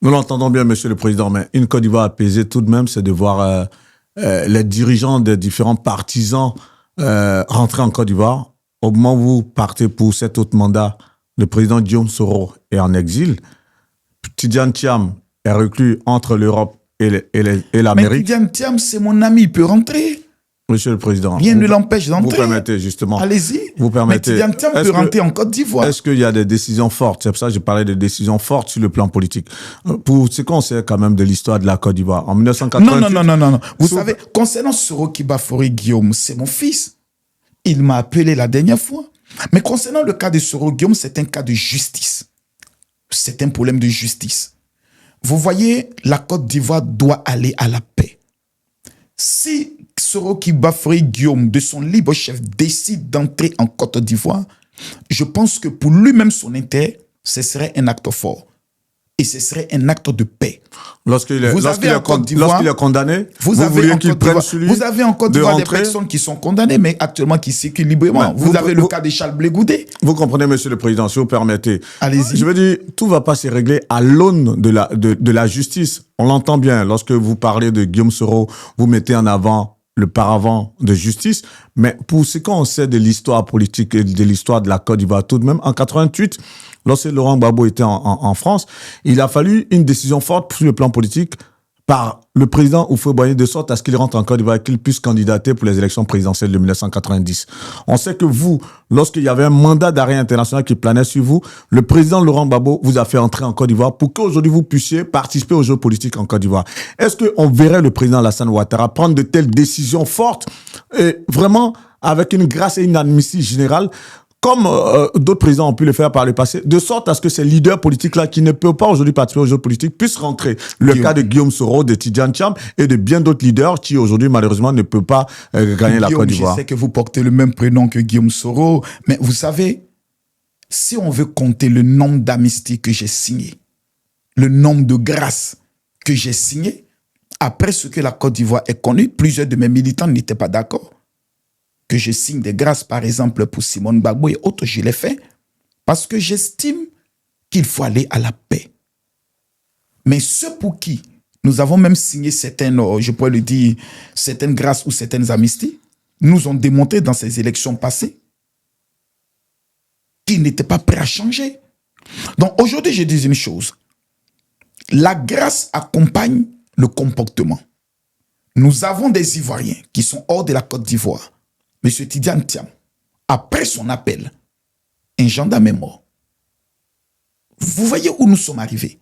Speaker 1: Nous l'entendons bien, Monsieur le Président, mais une Côte d'Ivoire apaisée, tout de même, c'est de voir les dirigeants des différents partisans rentrer en Côte d'Ivoire. Au moment où vous partez pour cet autre mandat, le président Guillaume Soro est en exil. Tidiane Thiam est reclus entre l'Europe et l'Amérique.
Speaker 2: Mais Tidiane Thiam, c'est mon ami, il peut rentrer.
Speaker 1: Monsieur le Président,
Speaker 2: rien ne l'empêche d'entrer.
Speaker 1: Vous permettez, justement.
Speaker 2: Allez-y.
Speaker 1: Vous permettez.
Speaker 2: Mais Tidiane Thiam peut rentrer en Côte d'Ivoire.
Speaker 1: Est-ce qu'il y a des décisions fortes? C'est pour ça que je parlais de décisions fortes sur le plan politique. Pour ce qu'on sait quand même de l'histoire de la Côte d'Ivoire. En 1988...
Speaker 2: Non. Vous savez, concernant Soro Kibafori Guillaume, c'est mon fils. Il m'a appelé la dernière fois. Mais concernant le cas de Soro Guillaume, c'est un cas de justice. C'est un problème de justice. Vous voyez, la Côte d'Ivoire doit aller à la paix. Si Soro Kibafori Guillaume, de son libre chef, décide d'entrer en Côte d'Ivoire, je pense que pour lui-même, son intérêt, ce serait un acte fort. Et ce serait un acte de paix.
Speaker 1: Lorsqu'il est condamné,
Speaker 2: vous avez en Côte d'Ivoire des personnes qui sont condamnées, mais actuellement qui circulent librement. Ouais, vous avez le cas de Charles Blé Goudé.
Speaker 1: Vous comprenez, Monsieur le Président, si vous permettez.
Speaker 2: Allez-y.
Speaker 1: Je veux dire, tout ne va pas se régler à l'aune de la justice. On l'entend bien. Lorsque vous parlez de Guillaume Soro, vous mettez en avant le paravent de justice. Mais pour ce qu'on sait de l'histoire politique et de l'histoire de la Côte d'Ivoire, tout de même, en 88, lorsque Laurent Gbagbo était en France, il a fallu une décision forte sur le plan politique par le président Houphouët-Boigny de sorte à ce qu'il rentre en Côte d'Ivoire et qu'il puisse candidater pour les élections présidentielles de 1990. On sait que vous, lorsqu'il y avait un mandat d'arrêt international qui planait sur vous, le président Laurent Gbagbo vous a fait entrer en Côte d'Ivoire pour qu'aujourd'hui vous puissiez participer aux jeux politiques en Côte d'Ivoire. Est-ce qu'on verrait le président Alassane Ouattara prendre de telles décisions fortes et vraiment avec une grâce et une amnistie générale comme d'autres présidents ont pu le faire par le passé, de sorte à ce que ces leaders politiques-là, qui ne peuvent pas aujourd'hui participer aux jeux politiques, puissent rentrer. Le cas de Guillaume Soro, de Tidiane Thiam et de bien d'autres leaders qui aujourd'hui, malheureusement, ne peuvent pas gagner la Côte d'Ivoire.
Speaker 2: Je sais que vous portez le même prénom que Guillaume Soro, mais vous savez, si on veut compter le nombre d'amnisties que j'ai signées, le nombre de grâces que j'ai signées, après ce que la Côte d'Ivoire est connue, plusieurs de mes militants n'étaient pas d'accord. Que je signe des grâces, par exemple, pour Simone Gbagbo et autres, je l'ai fait parce que j'estime qu'il faut aller à la paix. Mais ceux pour qui nous avons même signé certaines, je pourrais le dire, certaines grâces ou certaines amnisties, nous ont démontré dans ces élections passées qu'ils n'étaient pas prêts à changer. Donc aujourd'hui, je dis une chose. La grâce accompagne le comportement. Nous avons des Ivoiriens qui sont hors de la Côte d'Ivoire. M. Tidiane Thiam, après son appel, un gendarme est mort. Vous voyez où nous sommes arrivés.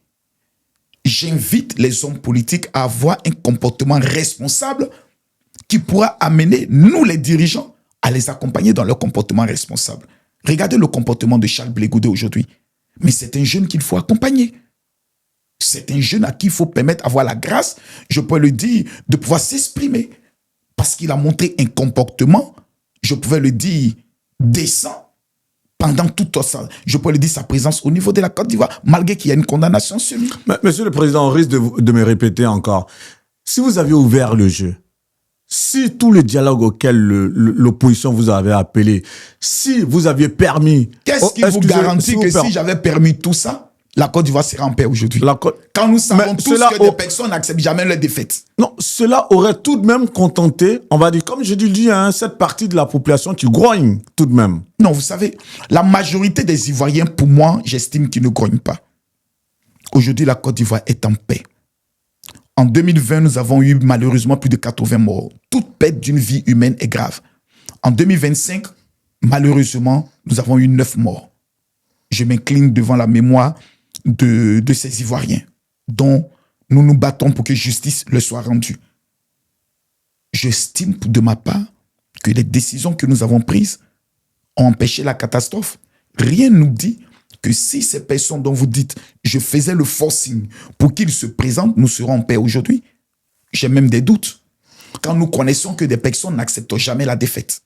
Speaker 2: J'invite les hommes politiques à avoir un comportement responsable qui pourra amener, nous les dirigeants, à les accompagner dans leur comportement responsable. Regardez le comportement de Charles Blé Goudé aujourd'hui. Mais c'est un jeune qu'il faut accompagner. C'est un jeune à qui il faut permettre d'avoir la grâce, je peux le dire, de pouvoir s'exprimer. Parce qu'il a montré un comportement, je pouvais le dire, décent, pendant toute ça. Je peux le dire, sa présence au niveau de la Côte d'Ivoire, malgré qu'il y a une condamnation sur lui.
Speaker 1: Mais, Monsieur le Président, on risque de me répéter encore. Si vous aviez ouvert le jeu, si tout le dialogue auquel l'opposition vous avait appelé, si vous aviez permis...
Speaker 2: Qu'est-ce qui vous garantit que si j'avais permis tout ça, la Côte d'Ivoire sera en paix aujourd'hui. Quand nous savons tous que des personnes n'acceptent jamais leur défaite.
Speaker 1: Non, cela aurait tout de même contenté, on va dire, comme je dis, cette partie de la population qui grogne tout de même.
Speaker 2: Non, vous savez, la majorité des Ivoiriens, pour moi, j'estime qu'ils ne grognent pas. Aujourd'hui, la Côte d'Ivoire est en paix. En 2020, nous avons eu malheureusement plus de 80 morts. Toute perte d'une vie humaine est grave. En 2025, malheureusement, nous avons eu 9 morts. Je m'incline devant la mémoire de ces Ivoiriens dont nous nous battons pour que justice leur soit rendue. J'estime de ma part que les décisions que nous avons prises ont empêché la catastrophe. Rien ne nous dit que si ces personnes dont vous dites « je faisais le forcing pour qu'ils se présentent, nous serons en paix aujourd'hui », j'ai même des doutes. Quand nous connaissons que des personnes n'acceptent jamais la défaite.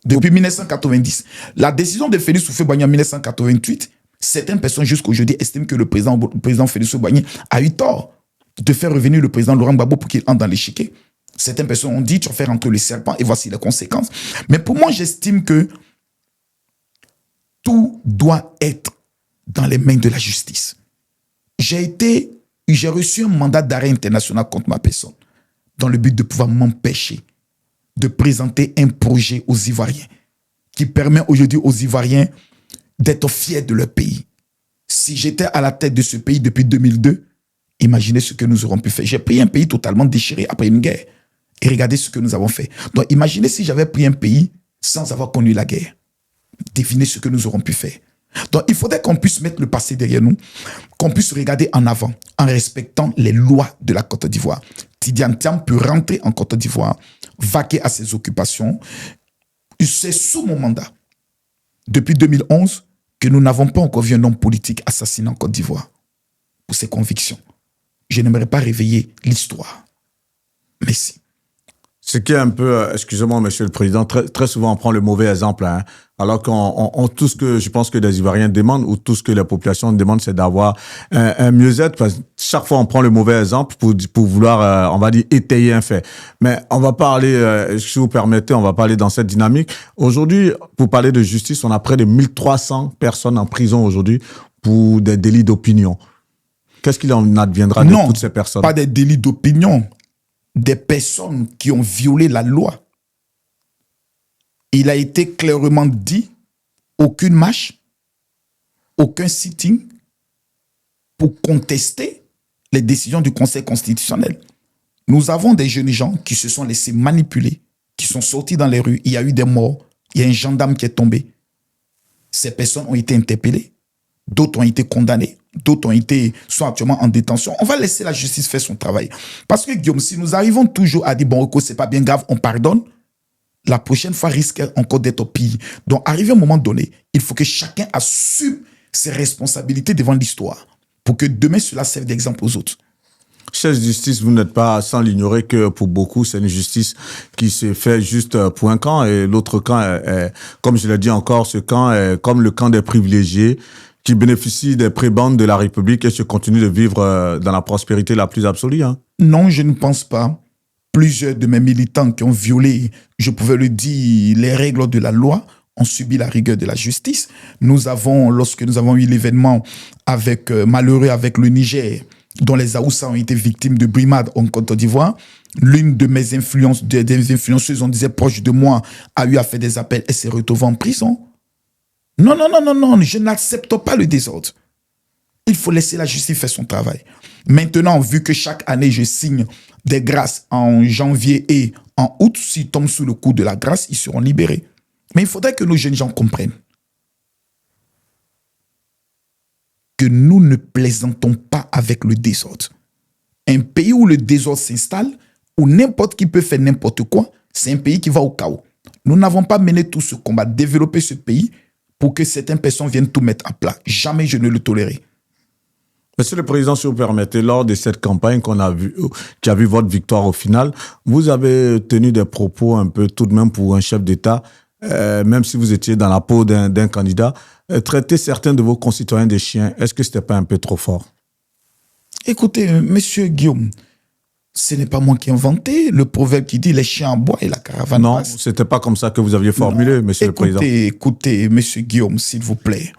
Speaker 2: Depuis 1990, la décision de Félix Houphouët-Boigny en 1988, certaines personnes jusqu'à aujourd'hui estiment que le président Félix Houphouët-Boigny a eu tort de faire revenir le président Laurent Gbagbo pour qu'il entre dans l'échiquier. Certaines personnes ont dit tu vas faire rentrer le serpent et voici les conséquences. Mais pour moi, j'estime que tout doit être dans les mains de la justice. J'ai reçu un mandat d'arrêt international contre ma personne dans le but de pouvoir m'empêcher de présenter un projet aux Ivoiriens qui permet aujourd'hui aux Ivoiriens d'être fiers de leur pays. Si j'étais à la tête de ce pays depuis 2002, imaginez ce que nous aurons pu faire. J'ai pris un pays totalement déchiré après une guerre. Et regardez ce que nous avons fait. Donc imaginez si j'avais pris un pays sans avoir connu la guerre. Devinez ce que nous aurons pu faire. Donc il faudrait qu'on puisse mettre le passé derrière nous, qu'on puisse regarder en avant en respectant les lois de la Côte d'Ivoire. Tidiane Thiam peut rentrer en Côte d'Ivoire, vaquer à ses occupations. C'est sous mon mandat, depuis 2011, que nous n'avons pas encore vu un homme politique assassiné en Côte d'Ivoire pour ses convictions. Je n'aimerais pas réveiller l'histoire. Merci.
Speaker 1: Ce qui est un peu, excusez-moi, Monsieur le Président, très souvent on prend le mauvais exemple, hein, alors qu'on tout ce que je pense que les Ivoiriens demandent ou tout ce que la population demande, c'est d'avoir un mieux-être. Parce que chaque fois on prend le mauvais exemple pour vouloir, on va dire, étayer un fait. Mais on va parler, si vous permettez, on va parler dans cette dynamique. Aujourd'hui, pour parler de justice, on a près de 1300 personnes en prison aujourd'hui pour des délits d'opinion. Qu'est-ce qu'il en adviendra de toutes ces personnes?
Speaker 2: Pas des délits d'opinion. Des personnes qui ont violé la loi. Il a été clairement dit, aucune marche, aucun sitting pour contester les décisions du Conseil constitutionnel. Nous avons des jeunes gens qui se sont laissés manipuler, qui sont sortis dans les rues, il y a eu des morts, il y a un gendarme qui est tombé. Ces personnes ont été interpellées, d'autres ont été condamnées. D'autres sont actuellement en détention. On va laisser la justice faire son travail. Parce que, Guillaume, si nous arrivons toujours à dire, bon, c'est pas bien grave, on pardonne, la prochaine fois risque encore d'être pire. Donc, arrivé à un moment donné, il faut que chacun assume ses responsabilités devant l'histoire pour que demain, cela serve d'exemple aux autres.
Speaker 1: Chef de justice, vous n'êtes pas sans l'ignorer que pour beaucoup, c'est une justice qui se fait juste pour un camp et l'autre camp est, comme je l'ai dit encore, ce camp est comme le camp des privilégiés qui bénéficient des prébendes de la République et se continuent de vivre dans la prospérité la plus absolue. Hein.
Speaker 2: Non, je ne pense pas. Plusieurs de mes militants qui ont violé, je pouvais le dire, les règles de la loi, ont subi la rigueur de la justice. Nous avons, lorsque nous avons eu l'événement malheureux avec le Niger, dont les Aoussa ont été victimes de brimades en Côte d'Ivoire, l'une de mes des influenceuses, on disait proche de moi, a eu à faire des appels et s'est retrouvée en prison. Non, je n'accepte pas le désordre. Il faut laisser la justice faire son travail. Maintenant, vu que chaque année, je signe des grâces en janvier et en août, s'ils tombent sous le coup de la grâce, ils seront libérés. Mais il faudrait que nos jeunes gens comprennent que nous ne plaisantons pas avec le désordre. Un pays où le désordre s'installe, où n'importe qui peut faire n'importe quoi, c'est un pays qui va au chaos. Nous n'avons pas mené tout ce combat, développer ce pays pour que certaines personnes viennent tout mettre à plat. Jamais je ne le tolérerai.
Speaker 1: Monsieur le Président, si vous permettez, lors de cette campagne qui a vu votre victoire au final, vous avez tenu des propos un peu tout de même pour un chef d'État, même si vous étiez dans la peau d'un candidat, traiter certains de vos concitoyens de chiens. Est-ce que ce n'était pas un peu trop fort?
Speaker 2: Écoutez, monsieur Guillaume, ce n'est pas moi qui ai inventé le proverbe qui dit les chiens en bois et la caravane passe.
Speaker 1: Non, ce n'était pas comme ça que vous aviez formulé, monsieur le Président.
Speaker 2: Écoutez, monsieur Guillaume, s'il vous plaît.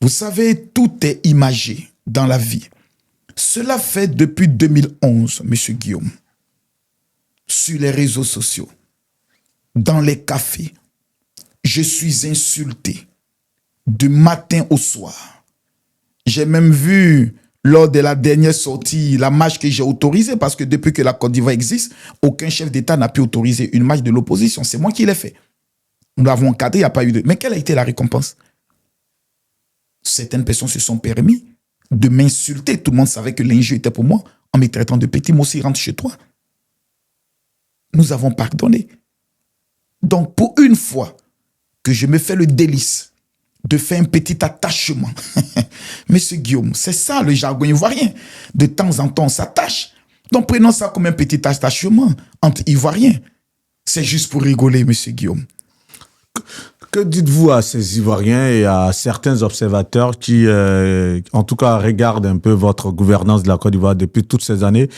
Speaker 2: Vous savez, tout est imagé dans la vie. Cela fait depuis 2011, M. Guillaume, sur les réseaux sociaux, dans les cafés, je suis insulté du matin au soir. J'ai même vu, lors de la dernière sortie, la marche que j'ai autorisée, parce que depuis que la Côte d'Ivoire existe, aucun chef d'État n'a pu autoriser une marche de l'opposition. C'est moi qui l'ai fait. Nous l'avons encadré, il n'y a pas eu de... Mais quelle a été la récompense? Certaines personnes se sont permis de m'insulter. Tout le monde savait que l'injure était pour moi, en me traitant de petit. Moi aussi, rentre chez toi. Nous avons pardonné. Donc, pour une fois que je me fais le délice de faire un petit attachement, Monsieur Guillaume, c'est ça le jargon ivoirien. De temps en temps, on s'attache. Donc, prenons ça comme un petit attachement entre Ivoiriens. C'est juste pour rigoler, Monsieur Guillaume.
Speaker 1: Que dites-vous à ces Ivoiriens et à certains observateurs qui, en tout cas, regardent un peu votre gouvernance de la Côte d'Ivoire depuis toutes ces années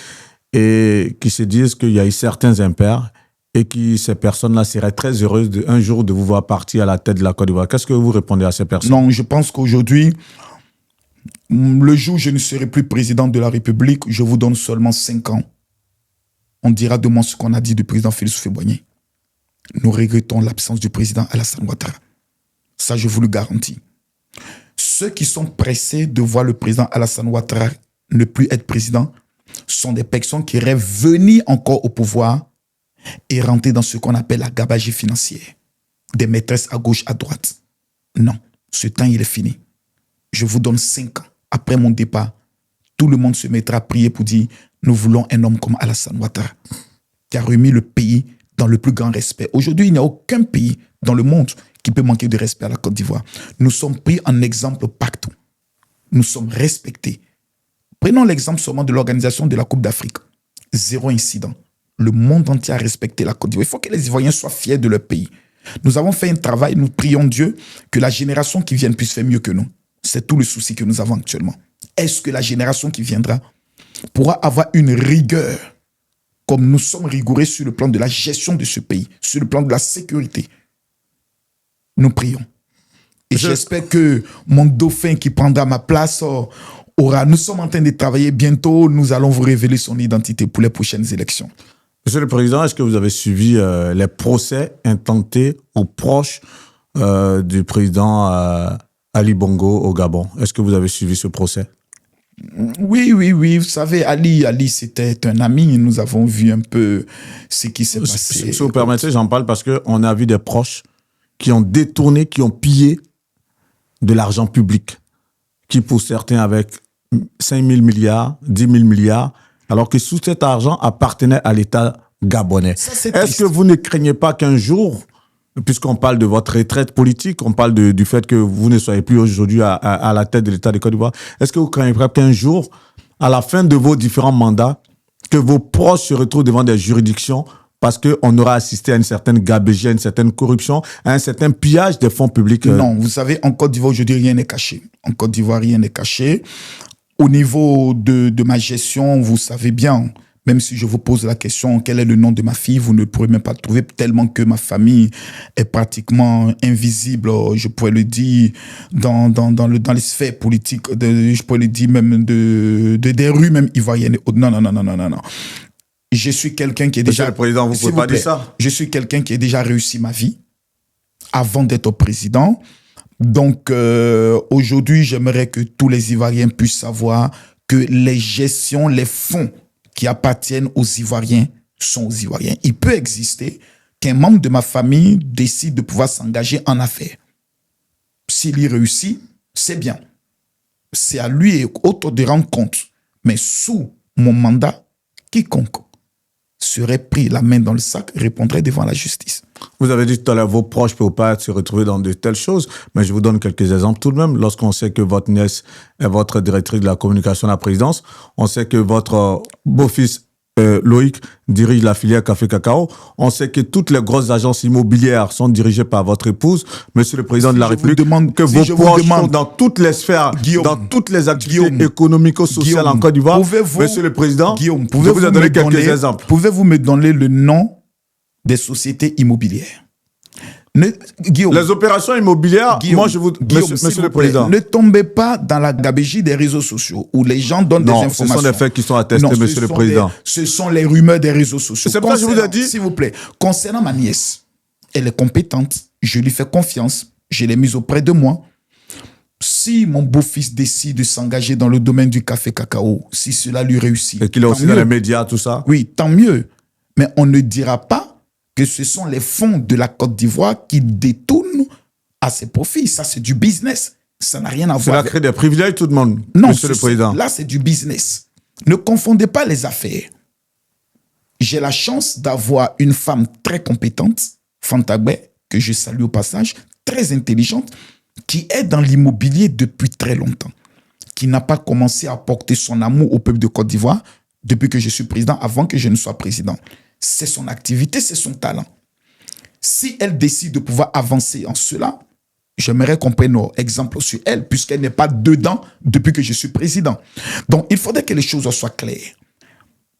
Speaker 1: et qui se disent qu'il y a eu certains impairs et que ces personnes-là seraient très heureuses un jour de vous voir partir à la tête de la Côte d'Ivoire? Qu'est-ce que vous répondez à ces personnes?
Speaker 2: Non, je pense qu'aujourd'hui, le jour où je ne serai plus président de la République, je vous donne seulement 5 ans. On dira de moi ce qu'on a dit du président Félix Houphouët-Boigny. Nous regrettons l'absence du président Alassane Ouattara. Ça, je vous le garantis. Ceux qui sont pressés de voir le président Alassane Ouattara ne plus être président sont des personnes qui rêvent venir encore au pouvoir et rentrer dans ce qu'on appelle la gabegie financière. Des maîtresses à gauche, à droite. Non, ce temps, il est fini. Je vous donne 5 ans. Après mon départ, tout le monde se mettra à prier pour dire « Nous voulons un homme comme Alassane Ouattara qui a remis le pays dans le plus grand respect. » Aujourd'hui, il n'y a aucun pays dans le monde qui peut manquer de respect à la Côte d'Ivoire. Nous sommes pris en exemple partout. Nous sommes respectés. Prenons l'exemple seulement de l'organisation de la Coupe d'Afrique. 0 incident. Le monde entier a respecté la Côte d'Ivoire. Il faut que les Ivoiriens soient fiers de leur pays. Nous avons fait un travail, nous prions Dieu que la génération qui vienne puisse faire mieux que nous. C'est tout le souci que nous avons actuellement. Est-ce que la génération qui viendra pourra avoir une rigueur comme nous sommes rigoureux sur le plan de la gestion de ce pays, sur le plan de la sécurité? Nous prions. Et j'espère que mon dauphin qui prendra ma place aura... Nous sommes en train de travailler bientôt. Nous allons vous révéler son identité pour les prochaines élections.
Speaker 1: Monsieur le Président, est-ce que vous avez suivi les procès intentés aux proches du président Ali Bongo au Gabon? Est-ce que vous avez suivi ce procès?
Speaker 2: Oui. Vous savez, Ali, c'était un ami. Nous avons vu un peu ce qui s'est passé.
Speaker 1: Si vous permettez, j'en parle parce qu'on a vu des proches qui ont détourné, qui ont pillé de l'argent public, qui pour certains avec 5 000 milliards, 10 000 milliards, alors que tout cet argent appartenait à l'État gabonais. Est-ce que vous ne craignez pas qu'un jour, puisqu'on parle de votre retraite politique, on parle du fait que vous ne soyez plus aujourd'hui à la tête de l'État de Côte d'Ivoire, est-ce que vous craignez pas qu'un jour, à la fin de vos différents mandats, que vos proches se retrouvent devant des juridictions parce qu'on aura assisté à une certaine gabegie, à une certaine corruption, à un certain pillage des fonds publics?
Speaker 2: Non, vous savez, en Côte d'Ivoire, aujourd'hui, rien n'est caché. En Côte d'Ivoire, rien n'est caché. Au niveau de ma gestion, vous savez bien, même si je vous pose la question, quel est le nom de ma fille, vous ne pourrez même pas le trouver, tellement que ma famille est pratiquement invisible, je pourrais le dire, dans les sphères politiques, je pourrais le dire même des rues même ivoiriennes. Non. Je suis quelqu'un qui est déjà...
Speaker 1: Monsieur le Président, vous ne pouvez pas dire ça.
Speaker 2: Je suis quelqu'un qui a déjà réussi ma vie avant d'être président. Donc, aujourd'hui, j'aimerais que tous les Ivoiriens puissent savoir que les gestions, les fonds qui appartiennent aux Ivoiriens sont aux Ivoiriens. Il peut exister qu'un membre de ma famille décide de pouvoir s'engager en affaires. S'il y réussit, c'est bien. C'est à lui et autres de rendre compte. Mais sous mon mandat, quiconque serait pris la main dans le sac répondrait devant la justice.
Speaker 1: Vous avez dit tout à l'heure, vos proches ne peuvent pas se retrouver dans de telles choses, mais je vous donne quelques exemples tout de même. Lorsqu'on sait que votre nièce est votre directrice de la communication à la présidence, on sait que votre beau-fils Loïc dirige la filière Café Cacao. On sait que toutes les grosses agences immobilières sont dirigées par votre épouse, Monsieur le Président de la République, que vos proches sont dans toutes les sphères, dans toutes les activités économico-sociales en Côte d'Ivoire. Monsieur le Président,
Speaker 2: Guillaume,
Speaker 1: je vous ai donné quelques exemples.
Speaker 2: Pouvez-vous me donner le nom des sociétés immobilières? Guillaume,
Speaker 1: Les opérations immobilières,
Speaker 2: Guillaume,
Speaker 1: moi je vous...
Speaker 2: Guillaume,
Speaker 1: Monsieur le
Speaker 2: vous plaît,
Speaker 1: Président.
Speaker 2: ne tombez pas dans la gabégie des réseaux sociaux où les gens donnent des informations.
Speaker 1: Non, ce sont des faits qui sont attestés,
Speaker 2: Non,
Speaker 1: Monsieur le Président.
Speaker 2: Ce sont les rumeurs des réseaux sociaux.
Speaker 1: C'est pour ça que je vous ai dit...
Speaker 2: S'il vous plaît, concernant ma nièce, elle est compétente, je lui fais confiance, je l'ai mise auprès de moi. Si mon beau-fils décide de s'engager dans le domaine du café cacao, si cela lui réussit...
Speaker 1: Et qu'il est aussi dans les médias, tout ça.
Speaker 2: Oui, tant mieux. Mais on ne dira pas que ce sont les fonds de la Côte d'Ivoire qui détournent à ses profits. Ça, c'est du business. Ça n'a rien à voir.
Speaker 1: Cela crée des privilèges, tout le monde,
Speaker 2: non,
Speaker 1: Monsieur le Président.
Speaker 2: Là, c'est du business. Ne confondez pas les affaires. J'ai la chance d'avoir une femme très compétente, Fantagbe, que je salue au passage, très intelligente, qui est dans l'immobilier depuis très longtemps, qui n'a pas commencé à porter son amour au peuple de Côte d'Ivoire depuis que je suis président, avant que je ne sois président. C'est son activité, c'est son talent. Si elle décide de pouvoir avancer en cela, j'aimerais qu'on prenne exemple sur elle, puisqu'elle n'est pas dedans depuis que je suis président. Donc, il faudrait que les choses soient claires.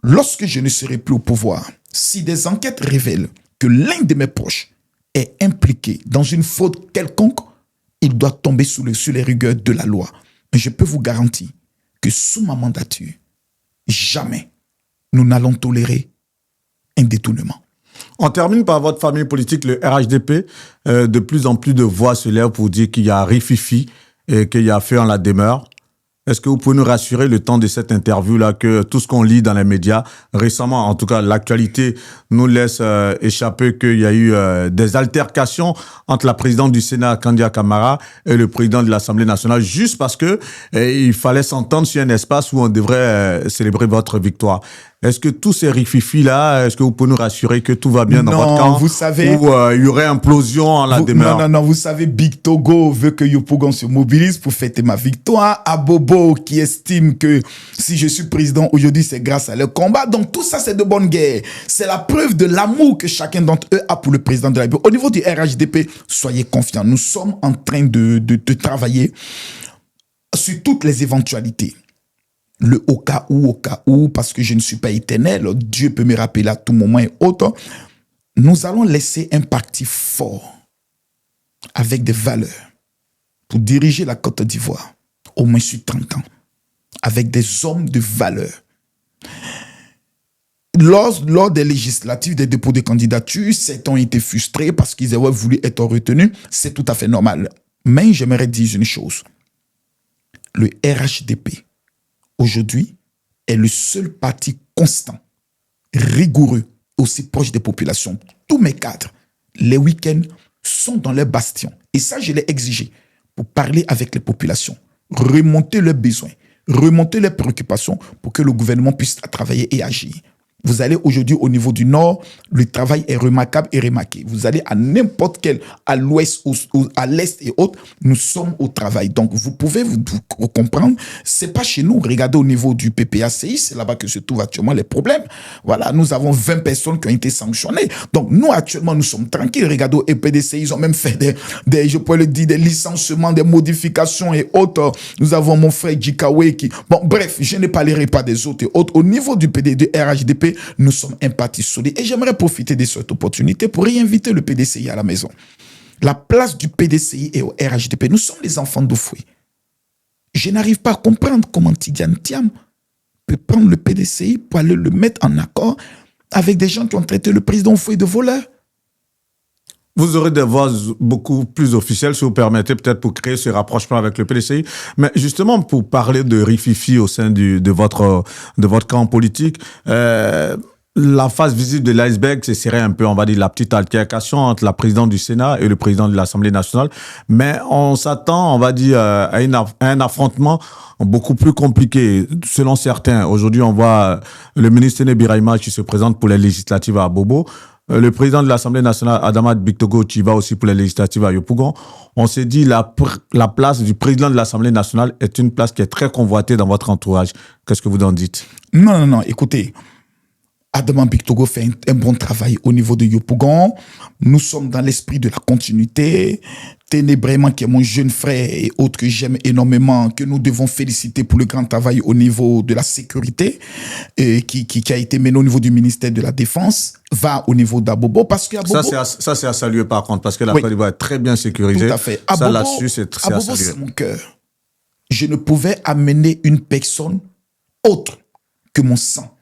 Speaker 2: Lorsque je ne serai plus au pouvoir, si des enquêtes révèlent que l'un de mes proches est impliqué dans une faute quelconque, il doit tomber sous les rigueurs de la loi. Mais je peux vous garantir que sous ma mandature, jamais nous n'allons tolérer un détournement.
Speaker 1: On termine par votre famille politique, le RHDP. De plus en plus de voix se lèvent pour dire qu'il y a rififi et qu'il y a fait en la demeure. Est-ce que vous pouvez nous rassurer le temps de cette interview-là que tout ce qu'on lit dans les médias, récemment, en tout cas, l'actualité nous laisse échapper qu'il y a eu des altercations entre la présidente du Sénat, Kandia Camara, et le président de l'Assemblée nationale, juste parce que il fallait s'entendre sur un espace où on devrait célébrer votre victoire. Est-ce que tous ces rififis-là, est-ce que vous pouvez nous rassurer que tout va bien dans votre camp?
Speaker 2: Vous savez,
Speaker 1: ou il y aurait implosion en la demeure?
Speaker 2: Non, vous savez, Big Togo veut que Yopougon se mobilise pour fêter ma victoire. Abobo qui estime que si je suis président aujourd'hui, c'est grâce à leur combat. Donc tout ça, c'est de bonne guerre. C'est la preuve de l'amour que chacun d'entre eux a pour le président de la République. Au niveau du RHDP, soyez confiants. Nous sommes en train de travailler sur toutes les éventualités. Le au cas où, parce que je ne suis pas éternel, Dieu peut me rappeler à tout moment et autre, nous allons laisser un parti fort, avec des valeurs, pour diriger la Côte d'Ivoire, au moins sur 30 ans, avec des hommes de valeur. Lors des législatives, des dépôts de candidature, certains ont été frustrés parce qu'ils avaient voulu être retenus. C'est tout à fait normal. Mais j'aimerais dire une chose. Le RHDP, aujourd'hui, est le seul parti constant, rigoureux, aussi proche des populations. Tous mes cadres, les week-ends, sont dans leurs bastions. Et ça, je l'ai exigé pour parler avec les populations, remonter leurs besoins, remonter leurs préoccupations pour que le gouvernement puisse travailler et agir. Vous allez aujourd'hui au niveau du Nord, le travail est remarquable et remarqué. Vous allez à n'importe quel, à l'Ouest ou à l'Est et autres, nous sommes au travail. Donc, vous pouvez vous comprendre, c'est pas chez nous. Regardez au niveau du PPACI, c'est là-bas que se trouvent actuellement les problèmes. Voilà, nous avons 20 personnes qui ont été sanctionnées. Donc, nous, actuellement, nous sommes tranquilles. Regardez au PDCI, ils ont même fait je pourrais le dire, des licenciements, des modifications et autres. Nous avons mon frère Djikawe qui... Bon, bref, je ne parlerai pas des autres et autres. Au niveau du RHDP, nous sommes un parti solide. Et j'aimerais profiter de cette opportunité pour réinviter le PDCI à la maison. La place du PDCI et au RHDP, nous sommes les enfants d'Ofoué. Je n'arrive pas à comprendre comment Tidiane Thiam peut prendre le PDCI pour aller le mettre en accord avec des gens qui ont traité le président Ofoué de voleur.
Speaker 1: Vous aurez des voix beaucoup plus officielles, si vous permettez, peut-être pour créer ce rapprochement avec le PDCI. Mais justement, pour parler de rififi au sein de votre camp politique, la face visible de l'iceberg, ce serait un peu, on va dire, la petite altercation entre la présidente du Sénat et le président de l'Assemblée nationale. Mais on s'attend, on va dire, à un affrontement beaucoup plus compliqué. Selon certains, aujourd'hui, on voit le ministre Néné Birahima qui se présente pour les législatives à Bobo. Le président de l'Assemblée nationale, Adama Bictogo, qui va aussi pour les législatives à Yopougon. On s'est dit la place du président de l'Assemblée nationale est une place qui est très convoitée dans votre entourage. Qu'est-ce que vous en dites?
Speaker 2: Non, écoutez, Adama Bictogo fait un bon travail au niveau de Yopougon. Nous sommes dans l'esprit de la continuité. Ténébraïma, qui est mon jeune frère et autre que j'aime énormément, que nous devons féliciter pour le grand travail au niveau de la sécurité, qui a été mené au niveau du ministère de la Défense, va au niveau d'Abobo, parce qu'Abobo...
Speaker 1: Ça, c'est à saluer par contre, parce que la Côte d'Ivoire est très bien sécurisée.
Speaker 2: Tout à fait.
Speaker 1: Ça, là-dessus, c'est à
Speaker 2: Abobo,
Speaker 1: saluer.
Speaker 2: c'est mon cœur. Je ne pouvais amener une personne autre que mon sang.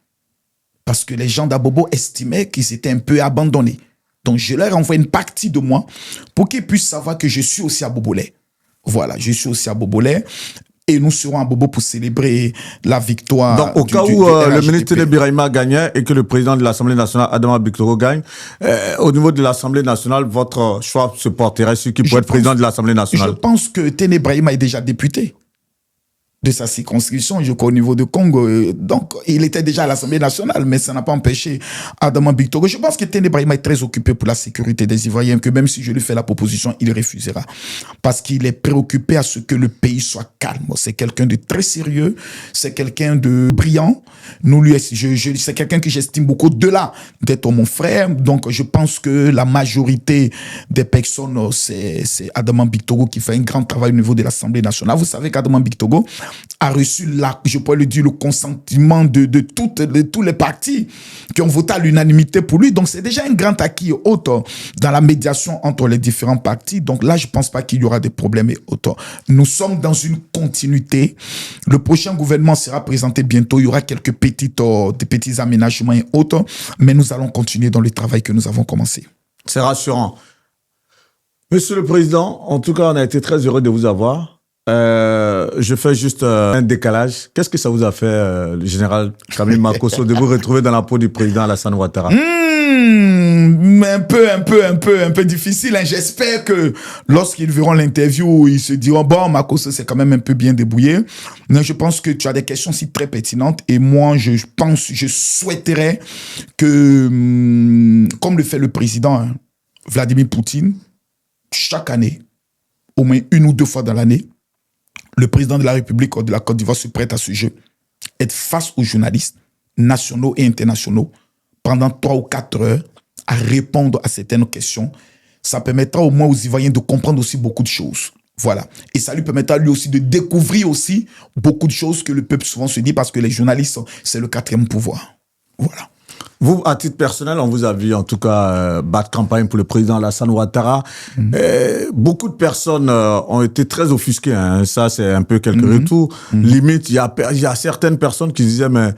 Speaker 2: Parce que les gens d'Abobo estimaient qu'ils étaient un peu abandonnés. Donc, je leur envoie une partie de moi pour qu'ils puissent savoir que je suis aussi à Bobolais. Voilà, je suis aussi à Bobolais. Et nous serons à Bobo pour célébrer la victoire.
Speaker 1: Donc, au cas où le ministre Ténébraïma gagnait et que le président de l'Assemblée nationale, Adama Bictoro, gagne, au niveau de l'Assemblée nationale, votre choix se porterait sur qui pourrait être président de l'Assemblée nationale?
Speaker 2: Je pense que Ténébraïma est déjà député de sa circonscription, je crois, au niveau de Congo. Donc, il était déjà à l'Assemblée nationale, mais ça n'a pas empêché Adama Bictoro. Je pense que Ténébraïma est très occupé pour la sécurité des Ivoiriens, que même si je lui fais la proposition, il refusera. Parce qu'il est préoccupé à ce que le pays soit calme. C'est quelqu'un de très sérieux, c'est quelqu'un de brillant. C'est quelqu'un que j'estime beaucoup, au-delà d'être mon frère. Donc, je pense que la majorité des personnes, c'est Adama Bictoro qui fait un grand travail au niveau de l'Assemblée nationale. Vous savez qu'Adama Bictoro a reçu, je pourrais le dire, le consentement de tous les partis qui ont voté à l'unanimité pour lui. Donc, c'est déjà un grand acquis autre dans la médiation entre les différents partis. Donc là, je ne pense pas qu'il y aura des problèmes et autres. Nous sommes dans une continuité. Le prochain gouvernement sera présenté bientôt. Il y aura quelques des petits aménagements et autres, mais nous allons continuer dans le travail que nous avons commencé.
Speaker 1: C'est rassurant. Monsieur le Président, en tout cas, on a été très heureux de vous avoir. Je fais juste un décalage. Qu'est-ce que ça vous a fait, le général Camille Makosso, de vous retrouver dans la peau du président Alassane Ouattara?
Speaker 2: Un peu difficile. Hein. J'espère que lorsqu'ils verront l'interview, ils se diront, bon, Makosso, c'est quand même un peu bien débrouillé. Mais je pense que tu as des questions si très pertinentes. Et moi, je souhaiterais que, comme le fait le président hein, Vladimir Poutine, chaque année, au moins 1 ou 2 fois dans l'année, le président de la République de la Côte d'Ivoire se prête à ce jeu. Être face aux journalistes nationaux et internationaux pendant 3 ou 4 heures à répondre à certaines questions. Ça permettra au moins aux Ivoiriens de comprendre aussi beaucoup de choses. Voilà. Et ça lui permettra lui aussi de découvrir aussi beaucoup de choses que le peuple souvent se dit parce que les journalistes, c'est le 4e pouvoir. Voilà.
Speaker 1: Vous, à titre personnel, on vous a vu en tout cas battre campagne pour le président Alassane Ouattara. Beaucoup de personnes ont été très offusquées. Hein. Ça, c'est un peu quelques retours. Limite, il y a certaines personnes qui disaient, mais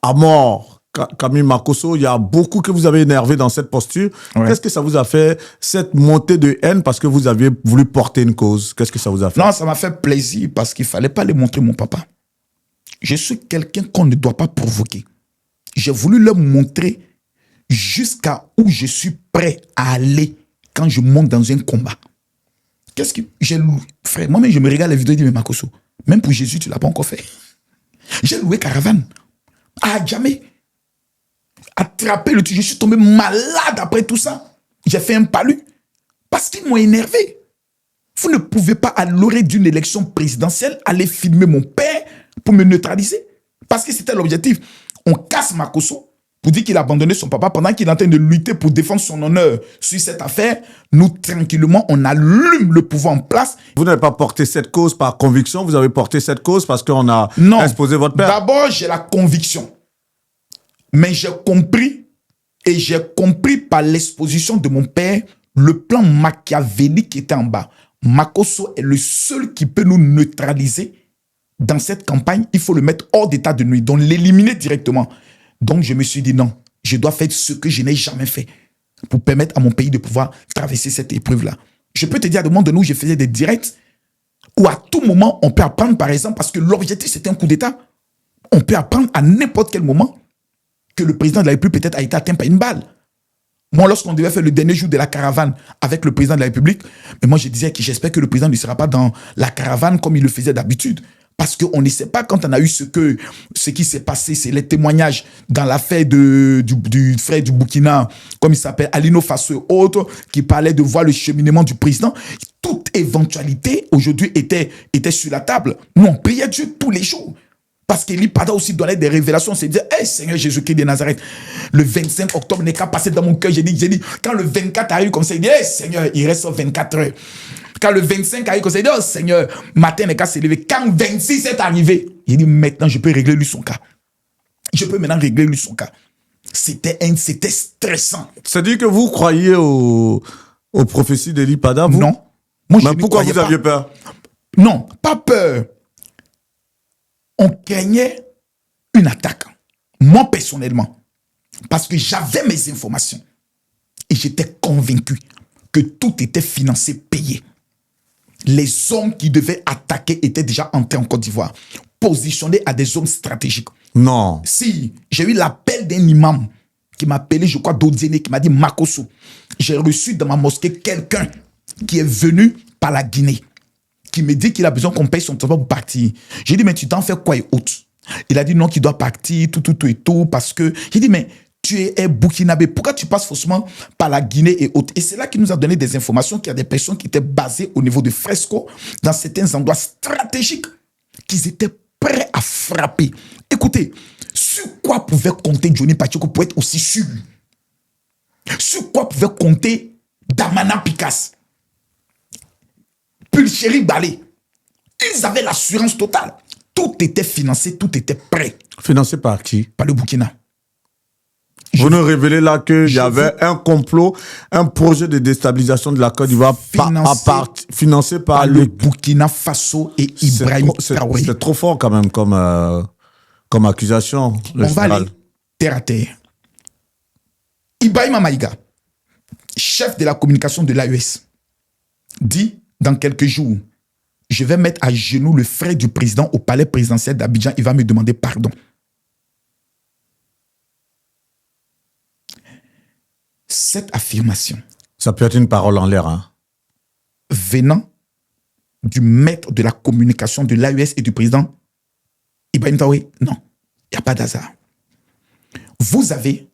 Speaker 1: à mort, Camille Makosso, il y a beaucoup que vous avez énervé dans cette posture. Ouais. Qu'est-ce que ça vous a fait, cette montée de haine, parce que vous aviez voulu porter une cause? Qu'est-ce que ça vous a fait?
Speaker 2: Non, ça m'a fait plaisir parce qu'il ne fallait pas les montrer mon papa. Je suis quelqu'un qu'on ne doit pas provoquer. J'ai voulu leur montrer jusqu'à où je suis prêt à aller quand je monte dans un combat. Qu'est-ce que j'ai loué? Frère, moi-même, je me regarde les vidéos et je dis, mais Makosso, même pour Jésus, tu ne l'as pas encore fait. J'ai loué caravane. À jamais. Attrapé le truc. Je suis tombé malade après tout ça. J'ai fait un palu. Parce qu'ils m'ont énervé. Vous ne pouvez pas, à l'orée d'une élection présidentielle, aller filmer mon père pour me neutraliser. Parce que c'était l'objectif. On casse Makosso pour dire qu'il a abandonné son papa pendant qu'il est en train de lutter pour défendre son honneur sur cette affaire. Nous, tranquillement, on allume le pouvoir en place.
Speaker 1: Vous n'avez pas porté cette cause par conviction, vous avez porté cette cause parce qu'on a exposé votre père.
Speaker 2: D'abord, j'ai la conviction. Mais j'ai compris, et j'ai compris par l'exposition de mon père, le plan machiavélique qui était en bas. Makosso est le seul qui peut nous neutraliser. Dans cette campagne, il faut le mettre hors d'état de nuit, donc l'éliminer directement. Donc, je me suis dit non, je dois faire ce que je n'ai jamais fait pour permettre à mon pays de pouvoir traverser cette épreuve-là. Je peux te dire, à un moment donné où je faisais des directs, où à tout moment, on peut apprendre, par exemple, parce que l'objectif, c'était un coup d'État. On peut apprendre à n'importe quel moment que le président de la République peut-être a été atteint par une balle. Moi, lorsqu'on devait faire le dernier jour de la caravane avec le président de la République, mais moi, je disais que j'espère que le président ne sera pas dans la caravane comme il le faisait d'habitude. Parce qu'on ne sait pas quand on a eu ce qui s'est passé, c'est les témoignages dans l'affaire du frère du Burkina, comme il s'appelle, Alino Faso et autres, qui parlaient de voir le cheminement du président. Toute éventualité, aujourd'hui, était sur la table. Nous, on priait Dieu tous les jours. Parce qu'Élie Pada aussi donnait des révélations. On s'est dit, hey, Seigneur Jésus-Christ de Nazareth, le 25 octobre n'est qu'à passer dans mon cœur. J'ai dit, quand le 24 arrive comme ça, il dit, hey, Seigneur, il reste 24 heures. Quand le 25 arrive, il dit, oh Seigneur, matin, les cas s'est levé. Quand 26 est arrivé, il dit, maintenant, je peux régler lui son cas. Je peux maintenant régler lui son cas. C'était stressant.
Speaker 1: C'est-à-dire que vous croyez aux prophéties d'Eli Pada, vous?
Speaker 2: Non. Moi,
Speaker 1: mais pourquoi vous aviez peur?
Speaker 2: Non, pas peur. On craignait une attaque. Moi, personnellement. Parce que j'avais mes informations. Et j'étais convaincu que tout était financé, payé. Les hommes qui devaient attaquer étaient déjà entrés en Côte d'Ivoire, positionnés à des zones stratégiques.
Speaker 1: Non.
Speaker 2: Si, j'ai eu l'appel d'un imam qui m'a appelé, je crois, d'Odzéné, qui m'a dit, Makosso, j'ai reçu dans ma mosquée quelqu'un qui est venu par la Guinée, qui me dit qu'il a besoin qu'on paye son transport pour partir. J'ai dit, mais tu t'en fais quoi et autres? Il a dit non, qu'il doit partir, tout, parce que... J'ai dit, mais tu es burkinabé, pourquoi tu passes forcément par la Guinée et autres? Et c'est là qu'il nous a donné des informations qu'il y a des personnes qui étaient basées au niveau de Fresco, dans certains endroits stratégiques, qu'ils étaient prêts à frapper. Écoutez, sur quoi pouvait compter Johnny Pacheco pour être aussi sûr? Sur quoi pouvait compter Damana Picasse, Pulchéri Balé? Ils avaient l'assurance totale. Tout était financé, tout était prêt.
Speaker 1: Financé par qui?
Speaker 2: Par le Burkina.
Speaker 1: Vous nous révélez là qu'il y avait un complot, un projet de déstabilisation de la Côte d'Ivoire financé par
Speaker 2: le Burkina Faso et Ibrahim Traoré.
Speaker 1: C'est trop fort quand même comme accusation.
Speaker 2: On va aller terre à terre. Ibrahim Maïga, chef de la communication de l'AES, dit dans quelques jours, je vais mettre à genoux le frère du président au palais présidentiel d'Abidjan, il va me demander pardon. Cette affirmation...
Speaker 1: Ça peut être une parole en l'air. Hein.
Speaker 2: Venant du maître de la communication de l'AES et du président Ibrahim Traoré, non, il n'y a pas d'hasard. Vous avez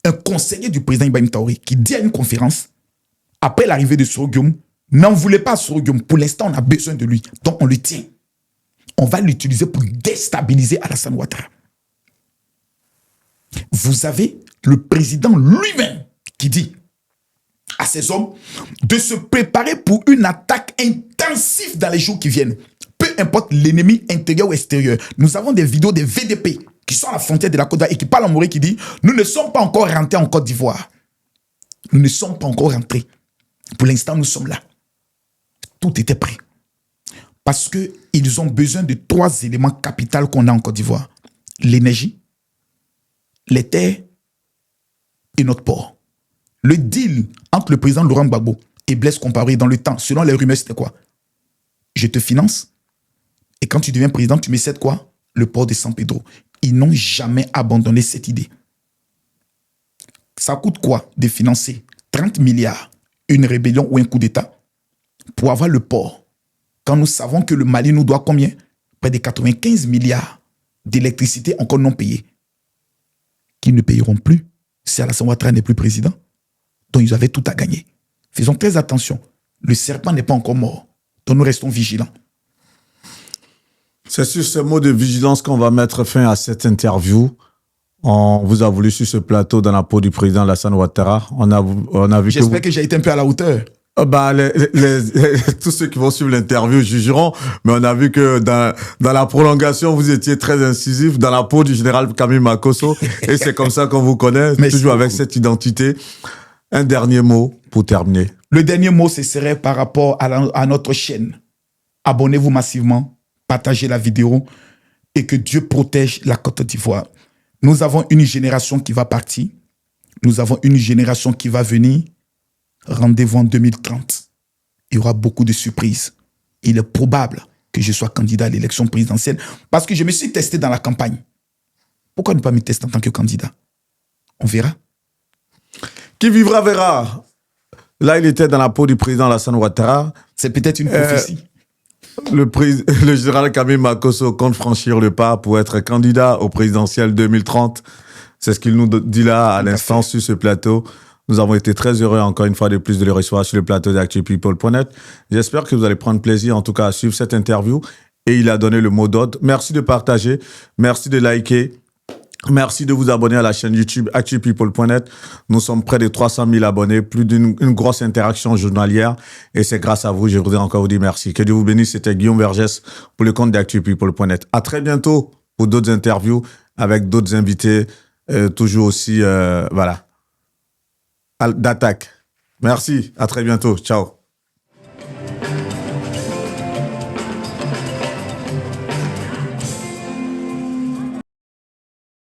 Speaker 2: un conseiller du président Ibrahim Traoré qui dit à une conférence, après l'arrivée de Soro-Guillaume, n'en voulez pas Soro-Guillaume. Pour l'instant, on a besoin de lui. Donc, on le tient. On va l'utiliser pour déstabiliser Alassane Ouattara. Vous avez le président lui-même qui dit à ses hommes de se préparer pour une attaque intensive dans les jours qui viennent. Peu importe l'ennemi intérieur ou extérieur. Nous avons des vidéos des VDP qui sont à la frontière de la Côte d'Ivoire et qui parlent en Morée qui dit « Nous ne sommes pas encore rentrés en Côte d'Ivoire. Nous ne sommes pas encore rentrés. Pour l'instant, nous sommes là. » Tout était prêt. Parce qu'ils ont besoin de 3 éléments capitaux qu'on a en Côte d'Ivoire. L'énergie, les terres et notre port. Le deal entre le président Laurent Gbagbo et Blaise Compaoré dans le temps, selon les rumeurs, c'était quoi? Je te finance et quand tu deviens président, tu me cèdes quoi? Le port de San Pedro. Ils n'ont jamais abandonné cette idée. Ça coûte quoi de financer 30 milliards, une rébellion ou un coup d'État pour avoir le port, quand nous savons que le Mali nous doit combien? Près de 95 milliards d'électricité encore non payée, qui ne payeront plus si Alassane Ouattara n'est plus président. Donc ils avaient tout à gagner. Faisons très attention. Le serpent n'est pas encore mort. Donc nous restons vigilants.
Speaker 1: C'est sur ce mot de vigilance qu'on va mettre fin à cette interview. On vous a voulu sur ce plateau dans la peau du président Alassane Ouattara. On a vu.
Speaker 2: J'espère que j'ai été un peu à la hauteur.
Speaker 1: Tous ceux qui vont suivre l'interview jugeront, mais on a vu que dans la prolongation, vous étiez très incisif dans la peau du général Camille Makosso, et c'est comme ça qu'on vous connaît, toujours avec cette identité. Un dernier mot pour terminer.
Speaker 2: Le dernier mot, ce serait par rapport à notre chaîne. Abonnez-vous massivement, partagez la vidéo, et que Dieu protège la Côte d'Ivoire. Nous avons une génération qui va partir, nous avons une génération qui va venir. Rendez-vous en 2030. Il y aura beaucoup de surprises. Il est probable que je sois candidat à l'élection présidentielle parce que je me suis testé dans la campagne. Pourquoi ne pas me tester en tant que candidat? On verra.
Speaker 1: Qui vivra verra. Là, il était dans la peau du président Alassane Ouattara.
Speaker 2: C'est peut-être une prophétie.
Speaker 1: Le général Camille Makosso compte franchir le pas pour être candidat au présidentiel 2030. C'est ce qu'il nous dit là à l'instant sur ce plateau. Nous avons été très heureux, encore une fois de plus, de le recevoir sur le plateau d'actupeople.net. J'espère que vous allez prendre plaisir, en tout cas, à suivre cette interview. Et il a donné le mot d'ordre. Merci de partager. Merci de liker. Merci de vous abonner à la chaîne YouTube actupeople.net. Nous sommes près de 300 000 abonnés, plus d'une grosse interaction journalière. Et c'est grâce à vous, je voudrais encore vous dire merci. Que Dieu vous bénisse. C'était Guillaume Vergès pour le compte d'actupeople.net. À très bientôt pour d'autres interviews avec d'autres invités, toujours aussi, voilà, d'attaque. Merci. À très bientôt. Ciao.